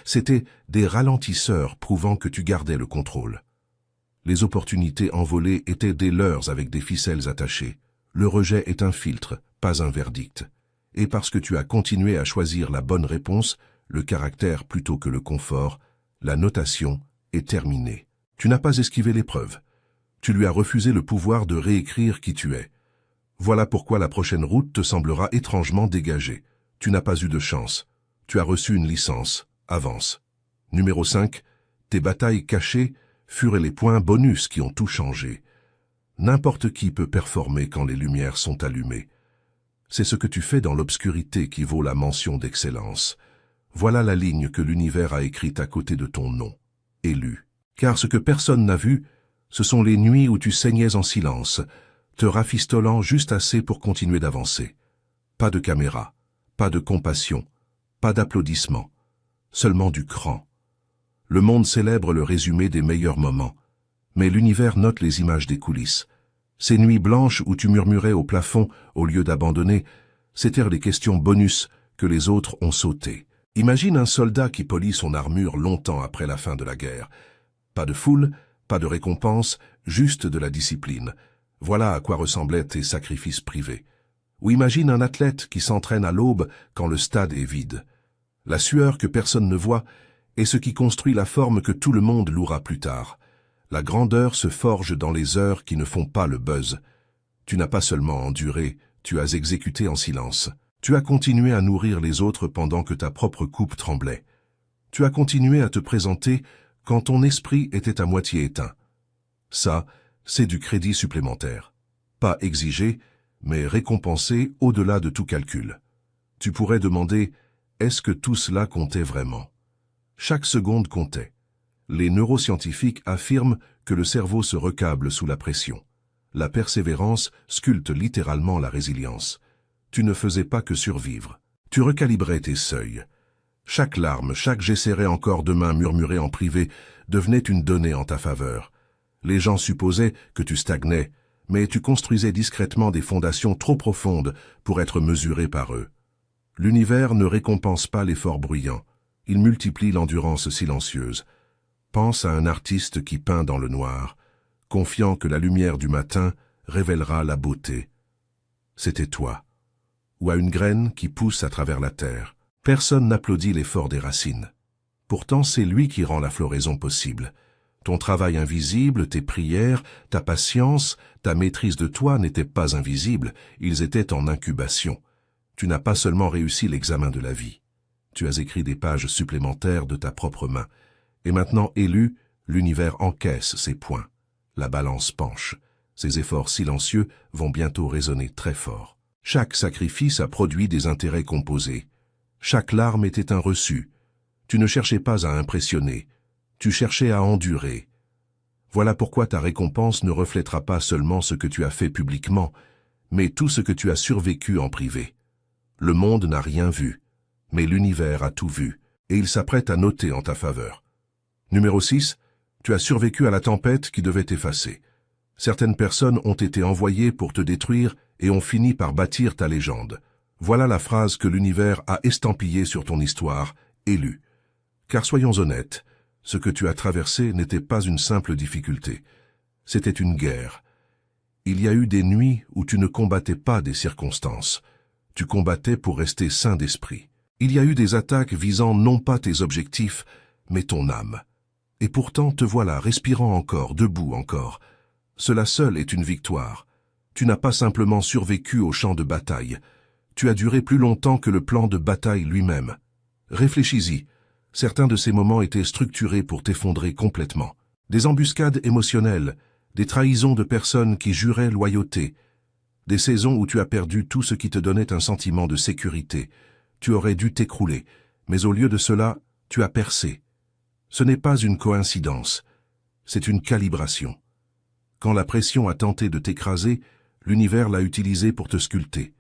S1: C'étaient des ralentisseurs prouvant que tu gardais le contrôle. Les opportunités envolées étaient des leurs avec des ficelles attachées. Le rejet est un filtre, pas un verdict. Et parce que tu as continué à choisir la bonne réponse, le caractère plutôt que le confort, la notation est terminée. Tu n'as pas esquivé l'épreuve. Tu lui as refusé le pouvoir de réécrire qui tu es. Voilà pourquoi la prochaine route te semblera étrangement dégagée. Tu n'as pas eu de chance. Tu as reçu une licence. Avance. Numéro 5. Tes batailles cachées furent les points bonus qui ont tout changé. N'importe qui peut performer quand les lumières sont allumées. C'est ce que tu fais dans l'obscurité qui vaut la mention d'excellence. Voilà la ligne que l'univers a écrite à côté de ton nom. Élu. Car ce que personne n'a vu, ce sont les nuits où tu saignais en silence, te rafistolant juste assez pour continuer d'avancer. Pas de caméra, pas de compassion, pas d'applaudissements, seulement du cran. Le monde célèbre le résumé des meilleurs moments, mais l'univers note les images des coulisses. Ces nuits blanches où tu murmurais au plafond au lieu d'abandonner, c'étaient les questions bonus que les autres ont sautées. Imagine un soldat qui polit son armure longtemps après la fin de la guerre. Pas de foule, pas de récompense, juste de la discipline. Voilà à quoi ressemblaient tes sacrifices privés. Ou imagine un athlète qui s'entraîne à l'aube quand le stade est vide. La sueur que personne ne voit est ce qui construit la forme que tout le monde louera plus tard. La grandeur se forge dans les heures qui ne font pas le buzz. Tu n'as pas seulement enduré, tu as exécuté en silence. Tu as continué à nourrir les autres pendant que ta propre coupe tremblait. Tu as continué à te présenter quand ton esprit était à moitié éteint. Ça, c'est du crédit supplémentaire. Pas exigé, mais récompensé au-delà de tout calcul. Tu pourrais demander, est-ce que tout cela comptait vraiment? Chaque seconde comptait. Les neuroscientifiques affirment que le cerveau se recable sous la pression. La persévérance sculpte littéralement la résilience. Tu ne faisais pas que survivre. Tu recalibrais tes seuils. Chaque larme, chaque « j'essaierai encore demain » murmuré en privé devenait une donnée en ta faveur. Les gens supposaient que tu stagnais, mais tu construisais discrètement des fondations trop profondes pour être mesurées par eux. L'univers ne récompense pas l'effort bruyant, il multiplie l'endurance silencieuse. Pense à un artiste qui peint dans le noir, confiant que la lumière du matin révélera la beauté. C'était toi. Ou à une graine qui pousse à travers la terre. Personne n'applaudit l'effort des racines. Pourtant, c'est lui qui rend la floraison possible. Ton travail invisible, tes prières, ta patience, ta maîtrise de toi n'étaient pas invisibles, ils étaient en incubation. Tu n'as pas seulement réussi l'examen de la vie. Tu as écrit des pages supplémentaires de ta propre main. Et maintenant élu, l'univers encaisse ses points. La balance penche. Ses efforts silencieux vont bientôt résonner très fort. Chaque sacrifice a produit des intérêts composés. Chaque larme était un reçu. Tu ne cherchais pas à impressionner. Tu cherchais à endurer. Voilà pourquoi ta récompense ne reflètera pas seulement ce que tu as fait publiquement, mais tout ce que tu as survécu en privé. Le monde n'a rien vu, mais l'univers a tout vu, et il s'apprête à noter en ta faveur. Numéro 6, tu as survécu à la tempête qui devait t'effacer. Certaines personnes ont été envoyées pour te détruire et ont fini par bâtir ta légende. Voilà la phrase que l'univers a estampillée sur ton histoire, élu. Car soyons honnêtes, ce que tu as traversé n'était pas une simple difficulté. C'était une guerre. Il y a eu des nuits où tu ne combattais pas des circonstances. Tu combattais pour rester sain d'esprit. Il y a eu des attaques visant non pas tes objectifs, mais ton âme. Et pourtant te voilà respirant encore, debout encore. Cela seul est une victoire. Tu n'as pas simplement survécu au champ de bataille. Tu as duré plus longtemps que le plan de bataille lui-même. Réfléchis-y. Certains de ces moments étaient structurés pour t'effondrer complètement. Des embuscades émotionnelles, des trahisons de personnes qui juraient loyauté, des saisons où tu as perdu tout ce qui te donnait un sentiment de sécurité. Tu aurais dû t'écrouler, mais au lieu de cela, tu as percé. Ce n'est pas une coïncidence, c'est une calibration. Quand la pression a tenté de t'écraser, l'univers l'a utilisée pour te sculpter.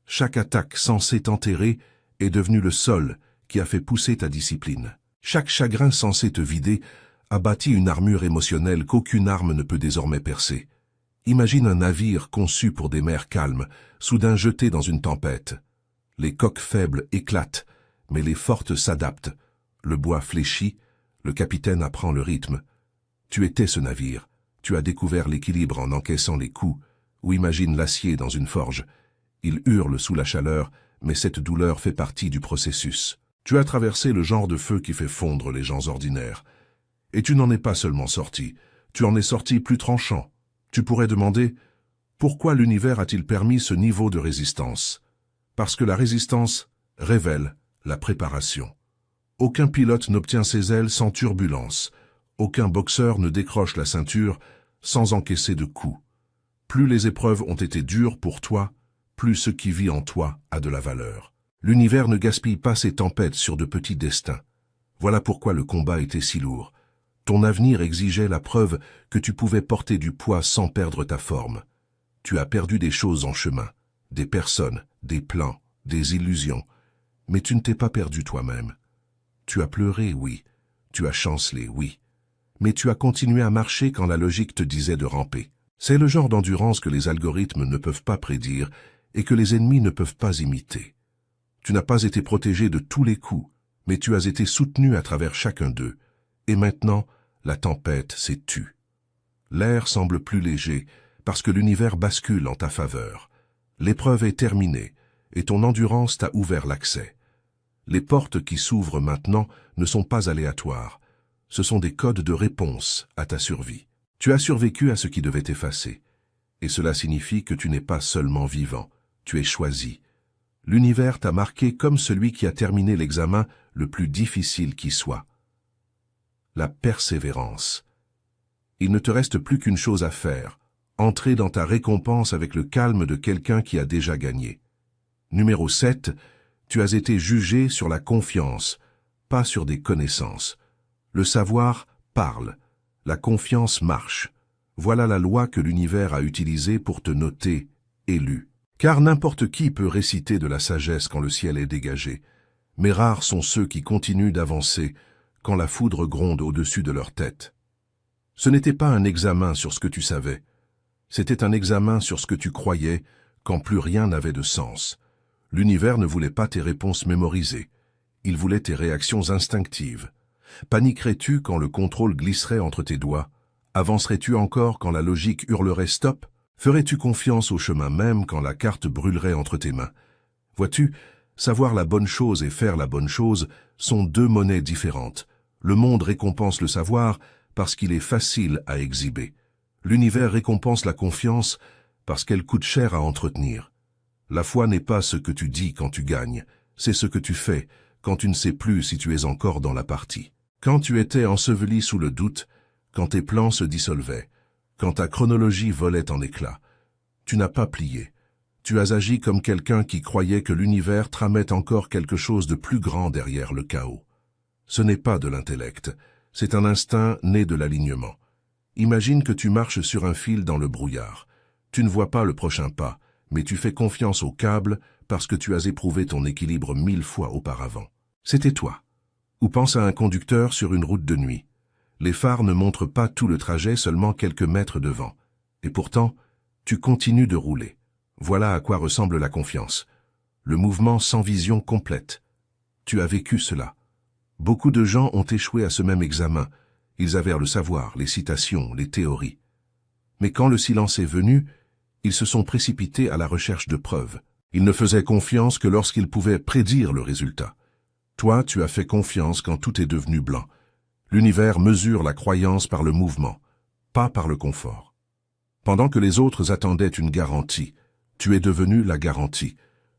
S1: Chaque attaque censée t'enterrer est devenue le sol qui a fait pousser ta discipline. Chaque chagrin censé te vider a bâti une armure émotionnelle qu'aucune arme ne peut désormais percer. Imagine un navire conçu pour des mers calmes, soudain jeté dans une tempête. Les coques faibles éclatent, mais les fortes s'adaptent. Le bois fléchit, le capitaine apprend le rythme. Tu étais ce navire, tu as découvert l'équilibre en encaissant les coups, ou imagine l'acier dans une forge. Il hurle sous la chaleur, mais cette douleur fait partie du processus. Tu as traversé le genre de feu qui fait fondre les gens ordinaires. Et tu n'en es pas seulement sorti, tu en es sorti plus tranchant. Tu pourrais demander, pourquoi l'univers a-t-il permis ce niveau de résistance? Parce que la résistance révèle la préparation. Aucun pilote n'obtient ses ailes sans turbulence. Aucun boxeur ne décroche la ceinture sans encaisser de coups. Plus les épreuves ont été dures pour toi, plus ce qui vit en toi a de la valeur. L'univers ne gaspille pas ses tempêtes sur de petits destins. Voilà pourquoi le combat était si lourd. Ton avenir exigeait la preuve que tu pouvais porter du poids sans perdre ta forme. Tu as perdu des choses en chemin, des personnes, des plans, des illusions, mais tu ne t'es pas perdu toi-même. Tu as pleuré, oui. Tu as chancelé, oui. Mais tu as continué à marcher quand la logique te disait de ramper. C'est le genre d'endurance que les algorithmes ne peuvent pas prédire et que les ennemis ne peuvent pas imiter. Tu n'as pas été protégé de tous les coups, mais tu as été soutenu à travers chacun d'eux. Et maintenant, la tempête s'est tue. L'air semble plus léger parce que l'univers bascule en ta faveur. L'épreuve est terminée et ton endurance t'a ouvert l'accès. Les portes qui s'ouvrent maintenant ne sont pas aléatoires. Ce sont des codes de réponse à ta survie. Tu as survécu à ce qui devait t'effacer. Et cela signifie que tu n'es pas seulement vivant, tu es choisi. L'univers t'a marqué comme celui qui a terminé l'examen le plus difficile qui soit. La persévérance. Il ne te reste plus qu'une chose à faire, entrer dans ta récompense avec le calme de quelqu'un qui a déjà gagné. Numéro 7, tu as été jugé sur la confiance, pas sur des connaissances. Le savoir parle, la confiance marche. Voilà la loi que l'univers a utilisée pour te noter élu. Car n'importe qui peut réciter de la sagesse quand le ciel est dégagé, mais rares sont ceux qui continuent d'avancer quand la foudre gronde au-dessus de leur tête. Ce n'était pas un examen sur ce que tu savais, c'était un examen sur ce que tu croyais quand plus rien n'avait de sens. L'univers ne voulait pas tes réponses mémorisées, il voulait tes réactions instinctives. Paniquerais-tu quand le contrôle glisserait entre tes doigts? Avancerais-tu encore quand la logique hurlerait stop? Ferais-tu confiance au chemin même quand la carte brûlerait entre tes mains? Vois-tu, savoir la bonne chose et faire la bonne chose sont deux monnaies différentes. Le monde récompense le savoir parce qu'il est facile à exhiber. L'univers récompense la confiance parce qu'elle coûte cher à entretenir. La foi n'est pas ce que tu dis quand tu gagnes, c'est ce que tu fais quand tu ne sais plus si tu es encore dans la partie. Quand tu étais enseveli sous le doute, quand tes plans se dissolvaient, quand ta chronologie volait en éclats, tu n'as pas plié. Tu as agi comme quelqu'un qui croyait que l'univers tramait encore quelque chose de plus grand derrière le chaos. Ce n'est pas de l'intellect, c'est un instinct né de l'alignement. Imagine que tu marches sur un fil dans le brouillard. Tu ne vois pas le prochain pas, mais tu fais confiance au câble parce que tu as éprouvé ton équilibre 1000 fois auparavant. C'était toi. Ou pense à un conducteur sur une route de nuit. Les phares ne montrent pas tout le trajet, seulement quelques mètres devant. Et pourtant, tu continues de rouler. Voilà à quoi ressemble la confiance. Le mouvement sans vision complète. Tu as vécu cela. Beaucoup de gens ont échoué à ce même examen. Ils avaient le savoir, les citations, les théories. Mais quand le silence est venu, ils se sont précipités à la recherche de preuves. Ils ne faisaient confiance que lorsqu'ils pouvaient prédire le résultat. Toi, tu as fait confiance quand tout est devenu blanc. L'univers mesure la croyance par le mouvement, pas par le confort. Pendant que les autres attendaient une garantie, tu es devenu la garantie.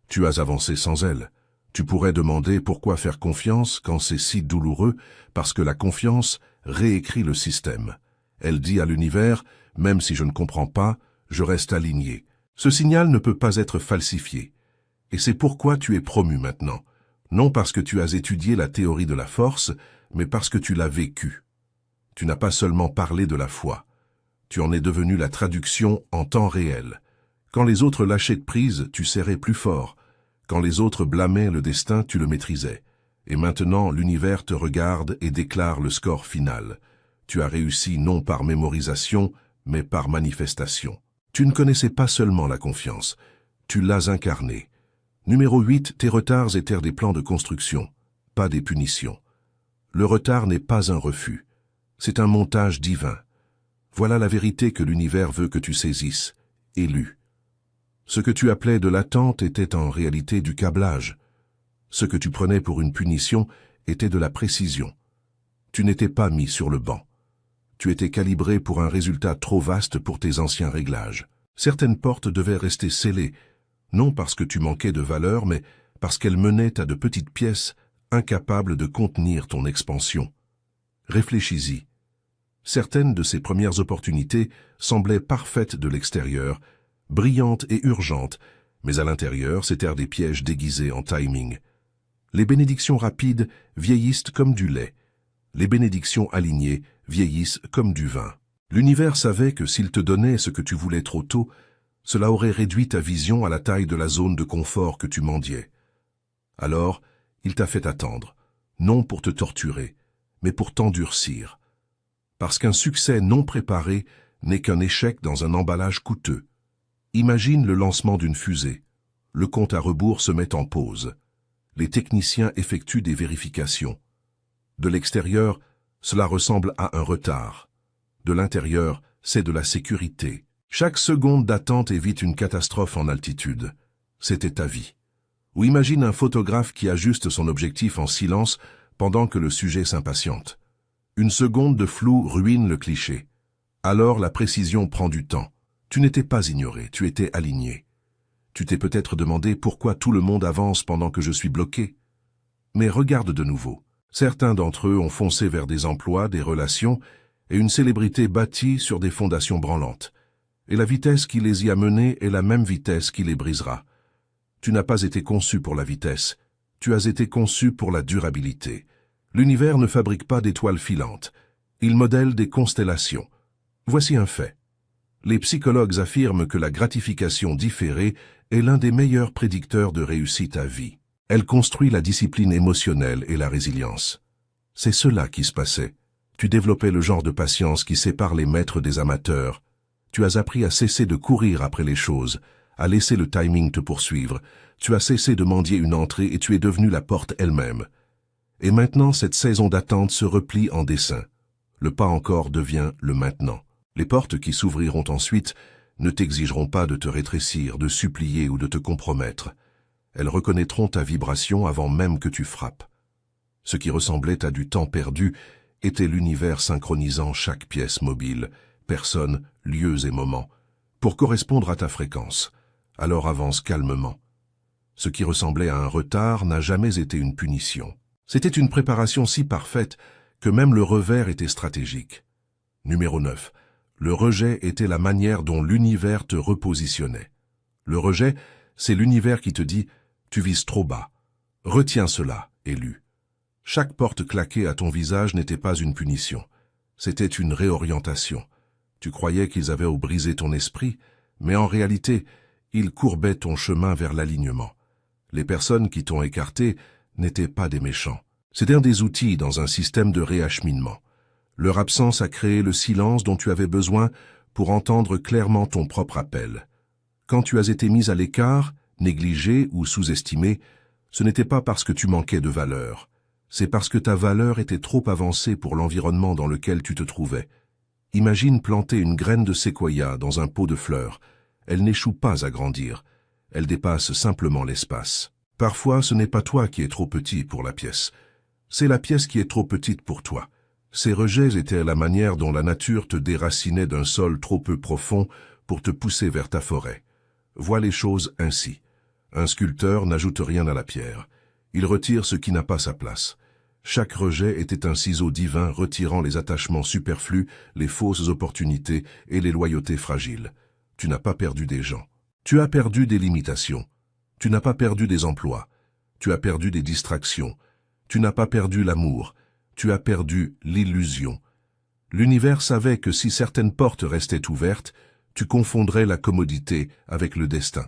S1: Tu as avancé sans elle. Tu pourrais demander pourquoi faire confiance quand c'est si douloureux, parce que la confiance réécrit le système. Elle dit à l'univers, même si je ne comprends pas, je reste aligné. Ce signal ne peut pas être falsifié. Et c'est pourquoi tu es promu maintenant. Non parce que tu as étudié la théorie de la force, mais parce que tu l'as vécu. Tu n'as pas seulement parlé de la foi. Tu en es devenu la traduction en temps réel. Quand les autres lâchaient de prise, tu serrais plus fort. Quand les autres blâmaient le destin, tu le maîtrisais. Et maintenant, l'univers te regarde et déclare le score final. Tu as réussi non par mémorisation, mais par manifestation. Tu ne connaissais pas seulement la confiance, tu l'as incarnée. Numéro 8, tes retards étaient des plans de construction, pas des punitions. Le retard n'est pas un refus, c'est un montage divin. Voilà la vérité que l'univers veut que tu saisisses, élu. Ce que tu appelais de l'attente était en réalité du câblage. Ce que tu prenais pour une punition était de la précision. Tu n'étais pas mis sur le banc. Tu étais calibré pour un résultat trop vaste pour tes anciens réglages. Certaines portes devaient rester scellées, non parce que tu manquais de valeur, mais parce qu'elles menaient à de petites pièces incapables de contenir ton expansion. Réfléchis-y. Certaines de ces premières opportunités semblaient parfaites de l'extérieur, brillantes et urgentes, mais à l'intérieur, c'étaient des pièges déguisés en timing. Les bénédictions rapides vieillissent comme du lait. Les bénédictions alignées vieillissent comme du vin. L'univers savait que s'il te donnait ce que tu voulais trop tôt, cela aurait réduit ta vision à la taille de la zone de confort que tu mendiais. Alors, il t'a fait attendre, non pour te torturer, mais pour t'endurcir. Parce qu'un succès non préparé n'est qu'un échec dans un emballage coûteux. Imagine le lancement d'une fusée. Le compte à rebours se met en pause. Les techniciens effectuent des vérifications. De l'extérieur, cela ressemble à un retard. De l'intérieur, c'est de la sécurité. Chaque seconde d'attente évite une catastrophe en altitude. C'était ta vie. Ou imagine un photographe qui ajuste son objectif en silence pendant que le sujet s'impatiente. Une seconde de flou ruine le cliché. Alors la précision prend du temps. Tu n'étais pas ignoré, tu étais aligné. Tu t'es peut-être demandé pourquoi tout le monde avance pendant que je suis bloqué. Mais regarde de nouveau. Certains d'entre eux ont foncé vers des emplois, des relations et une célébrité bâtie sur des fondations branlantes. Et la vitesse qui les y a menés est la même vitesse qui les brisera. Tu n'as pas été conçu pour la vitesse, tu as été conçu pour la durabilité. L'univers ne fabrique pas d'étoiles filantes, il modèle des constellations. Voici un fait. Les psychologues affirment que la gratification différée est l'un des meilleurs prédicteurs de réussite à vie. Elle construit la discipline émotionnelle et la résilience. C'est cela qui se passait. Tu développais le genre de patience qui sépare les maîtres des amateurs. Tu as appris à cesser de courir après les choses, à laisser le timing te poursuivre. Tu as cessé de mendier une entrée et tu es devenu la porte elle-même. Et maintenant, cette saison d'attente se replie en dessein. Le pas encore devient le maintenant. Les portes qui s'ouvriront ensuite ne t'exigeront pas de te rétrécir, de supplier ou de te compromettre. Elles reconnaîtront ta vibration avant même que tu frappes. Ce qui ressemblait à du temps perdu était l'univers synchronisant chaque pièce mobile, personne, lieux et moments, pour correspondre à ta fréquence. Alors avance calmement. Ce qui ressemblait à un retard n'a jamais été une punition. C'était une préparation si parfaite que même le revers était stratégique. Numéro 9. Le rejet était la manière dont l'univers te repositionnait. Le rejet, c'est l'univers qui te dit « tu vises trop bas ». Retiens cela, élu. Chaque porte claquée à ton visage n'était pas une punition. C'était une réorientation. Tu croyais qu'ils avaient brisé ton esprit, mais en réalité, ils courbaient ton chemin vers l'alignement. Les personnes qui t'ont écarté n'étaient pas des méchants. C'était un des outils dans un système de réacheminement. Leur absence a créé le silence dont tu avais besoin pour entendre clairement ton propre appel. Quand tu as été mis à l'écart, négligé ou sous-estimé, ce n'était pas parce que tu manquais de valeur. C'est parce que ta valeur était trop avancée pour l'environnement dans lequel tu te trouvais. Imagine planter une graine de séquoia dans un pot de fleurs. Elle n'échoue pas à grandir. Elle dépasse simplement l'espace. Parfois, ce n'est pas toi qui es trop petit pour la pièce. C'est la pièce qui est trop petite pour toi. Ces rejets étaient la manière dont la nature te déracinait d'un sol trop peu profond pour te pousser vers ta forêt. Vois les choses ainsi. Un sculpteur n'ajoute rien à la pierre. Il retire ce qui n'a pas sa place. Chaque rejet était un ciseau divin retirant les attachements superflus, les fausses opportunités et les loyautés fragiles. Tu n'as pas perdu des gens. Tu as perdu des limitations. Tu n'as pas perdu des emplois. Tu as perdu des distractions. Tu n'as pas perdu l'amour. Tu as perdu l'illusion. L'univers savait que si certaines portes restaient ouvertes, tu confondrais la commodité avec le destin.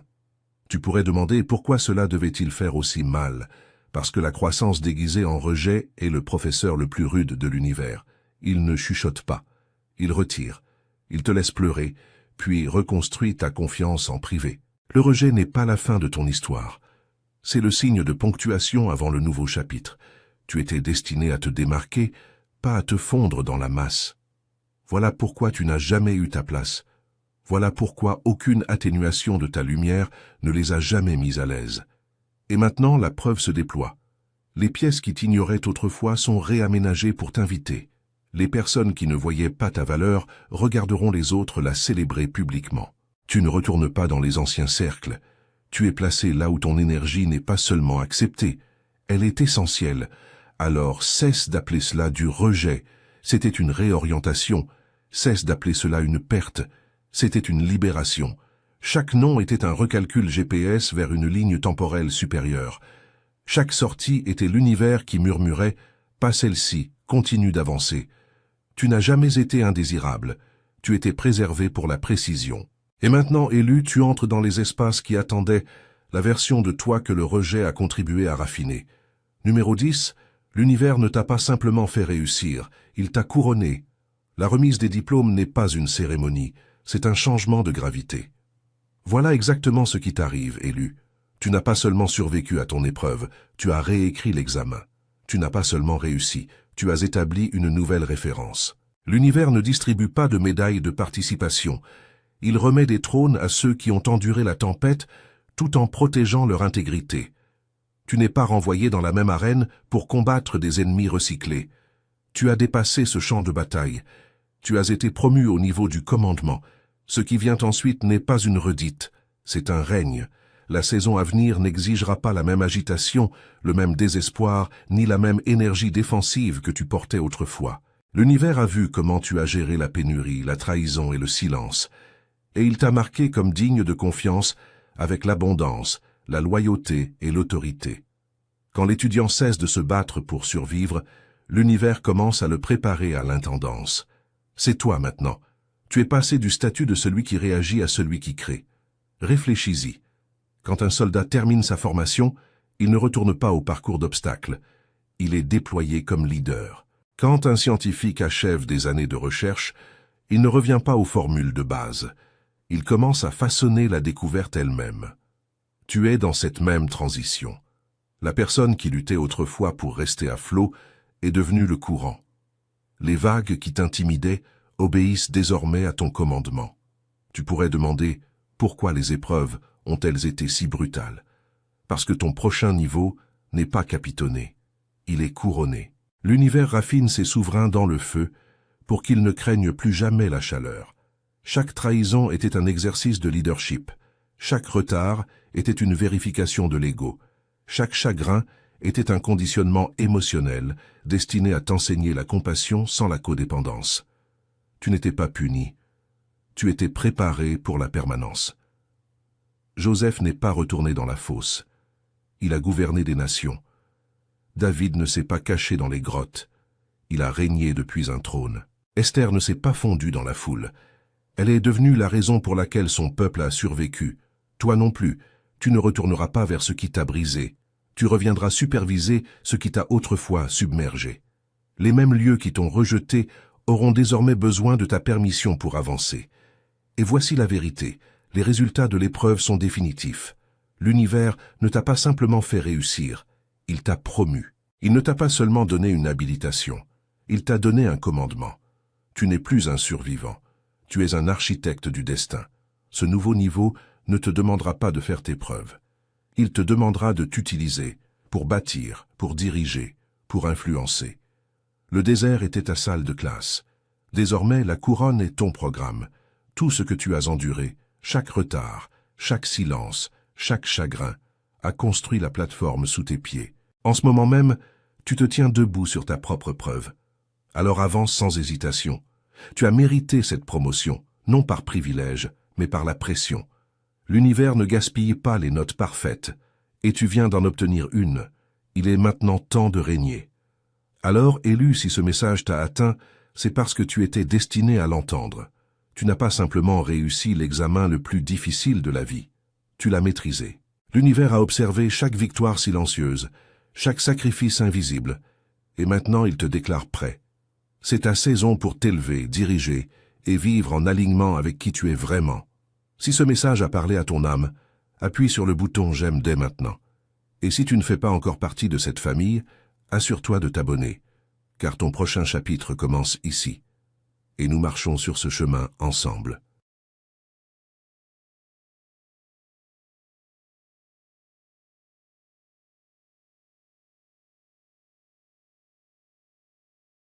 S1: Tu pourrais demander pourquoi cela devait-il faire aussi mal, parce que la croissance déguisée en rejet est le professeur le plus rude de l'univers. Il ne chuchote pas. Il retire. Il te laisse pleurer, puis reconstruit ta confiance en privé. Le rejet n'est pas la fin de ton histoire. C'est le signe de ponctuation avant le nouveau chapitre. Tu étais destiné à te démarquer, pas à te fondre dans la masse. Voilà pourquoi tu n'as jamais eu ta place. Voilà pourquoi aucune atténuation de ta lumière ne les a jamais mis à l'aise. Et maintenant, la preuve se déploie. Les pièces qui t'ignoraient autrefois sont réaménagées pour t'inviter. Les personnes qui ne voyaient pas ta valeur regarderont les autres la célébrer publiquement. Tu ne retournes pas dans les anciens cercles. Tu es placé là où ton énergie n'est pas seulement acceptée, elle est essentielle. Alors cesse d'appeler cela du rejet. C'était une réorientation. Cesse d'appeler cela une perte. C'était une libération. Chaque nom était un recalcul GPS vers une ligne temporelle supérieure. Chaque sortie était l'univers qui murmurait « Pas celle-ci, continue d'avancer ». Tu n'as jamais été indésirable. Tu étais préservé pour la précision. Et maintenant, élu, tu entres dans les espaces qui attendaient la version de toi que le rejet a contribué à raffiner. Numéro 10, l'univers ne t'a pas simplement fait réussir, il t'a couronné. La remise des diplômes n'est pas une cérémonie, c'est un changement de gravité. Voilà exactement ce qui t'arrive, élu. Tu n'as pas seulement survécu à ton épreuve, tu as réécrit l'examen. Tu n'as pas seulement réussi, tu as établi une nouvelle référence. L'univers ne distribue pas de médailles de participation. Il remet des trônes à ceux qui ont enduré la tempête tout en protégeant leur intégrité. Tu n'es pas renvoyé dans la même arène pour combattre des ennemis recyclés. Tu as dépassé ce champ de bataille. Tu as été promu au niveau du commandement. Ce qui vient ensuite n'est pas une redite, c'est un règne. La saison à venir n'exigera pas la même agitation, le même désespoir, ni la même énergie défensive que tu portais autrefois. L'univers a vu comment tu as géré la pénurie, la trahison et le silence. Et il t'a marqué comme digne de confiance avec l'abondance, la loyauté et l'autorité. Quand l'étudiant cesse de se battre pour survivre, l'univers commence à le préparer à l'intendance. C'est toi maintenant. Tu es passé du statut de celui qui réagit à celui qui crée. Réfléchis-y. Quand un soldat termine sa formation, il ne retourne pas au parcours d'obstacles. Il est déployé comme leader. Quand un scientifique achève des années de recherche, il ne revient pas aux formules de base. Il commence à façonner la découverte elle-même. Tu es dans cette même transition. La personne qui luttait autrefois pour rester à flot est devenue le courant. Les vagues qui t'intimidaient obéissent désormais à ton commandement. Tu pourrais demander pourquoi les épreuves ont-elles été si brutales? Parce que ton prochain niveau n'est pas capitonné, il est couronné. L'univers raffine ses souverains dans le feu pour qu'ils ne craignent plus jamais la chaleur. Chaque trahison était un exercice de leadership. Chaque retard était une vérification de l'ego. Chaque chagrin était un conditionnement émotionnel destiné à t'enseigner la compassion sans la codépendance. Tu n'étais pas puni. Tu étais préparé pour la permanence. Joseph n'est pas retourné dans la fosse. Il a gouverné des nations. David ne s'est pas caché dans les grottes. Il a régné depuis un trône. Esther ne s'est pas fondue dans la foule. Elle est devenue la raison pour laquelle son peuple a survécu. Toi non plus, tu ne retourneras pas vers ce qui t'a brisé. Tu reviendras superviser ce qui t'a autrefois submergé. Les mêmes lieux qui t'ont rejeté auront désormais besoin de ta permission pour avancer. Et voici la vérité. Les résultats de l'épreuve sont définitifs. L'univers ne t'a pas simplement fait réussir, il t'a promu. Il ne t'a pas seulement donné une habilitation, il t'a donné un commandement. Tu n'es plus un survivant, tu es un architecte du destin. Ce nouveau niveau ne te demandera pas de faire tes preuves. Il te demandera de t'utiliser pour bâtir, pour diriger, pour influencer. Le désert était ta salle de classe. Désormais, la couronne est ton programme. Tout ce que tu as enduré, chaque retard, chaque silence, chaque chagrin, a construit la plateforme sous tes pieds. En ce moment même, tu te tiens debout sur ta propre preuve. Alors avance sans hésitation. Tu as mérité cette promotion, non par privilège, mais par la pression. L'univers ne gaspille pas les notes parfaites, et tu viens d'en obtenir une. Il est maintenant temps de régner. Alors, élu, si ce message t'a atteint, c'est parce que tu étais destiné à l'entendre. Tu n'as pas simplement réussi l'examen le plus difficile de la vie. Tu l'as maîtrisé. L'univers a observé chaque victoire silencieuse, chaque sacrifice invisible, et maintenant il te déclare prêt. C'est ta saison pour t'élever, diriger, et vivre en alignement avec qui tu es vraiment. Si ce message a parlé à ton âme, appuie sur le bouton « J'aime » dès maintenant. Et si tu ne fais pas encore partie de cette famille, assure-toi de t'abonner, car ton prochain chapitre commence ici. Et nous marchons sur ce chemin ensemble.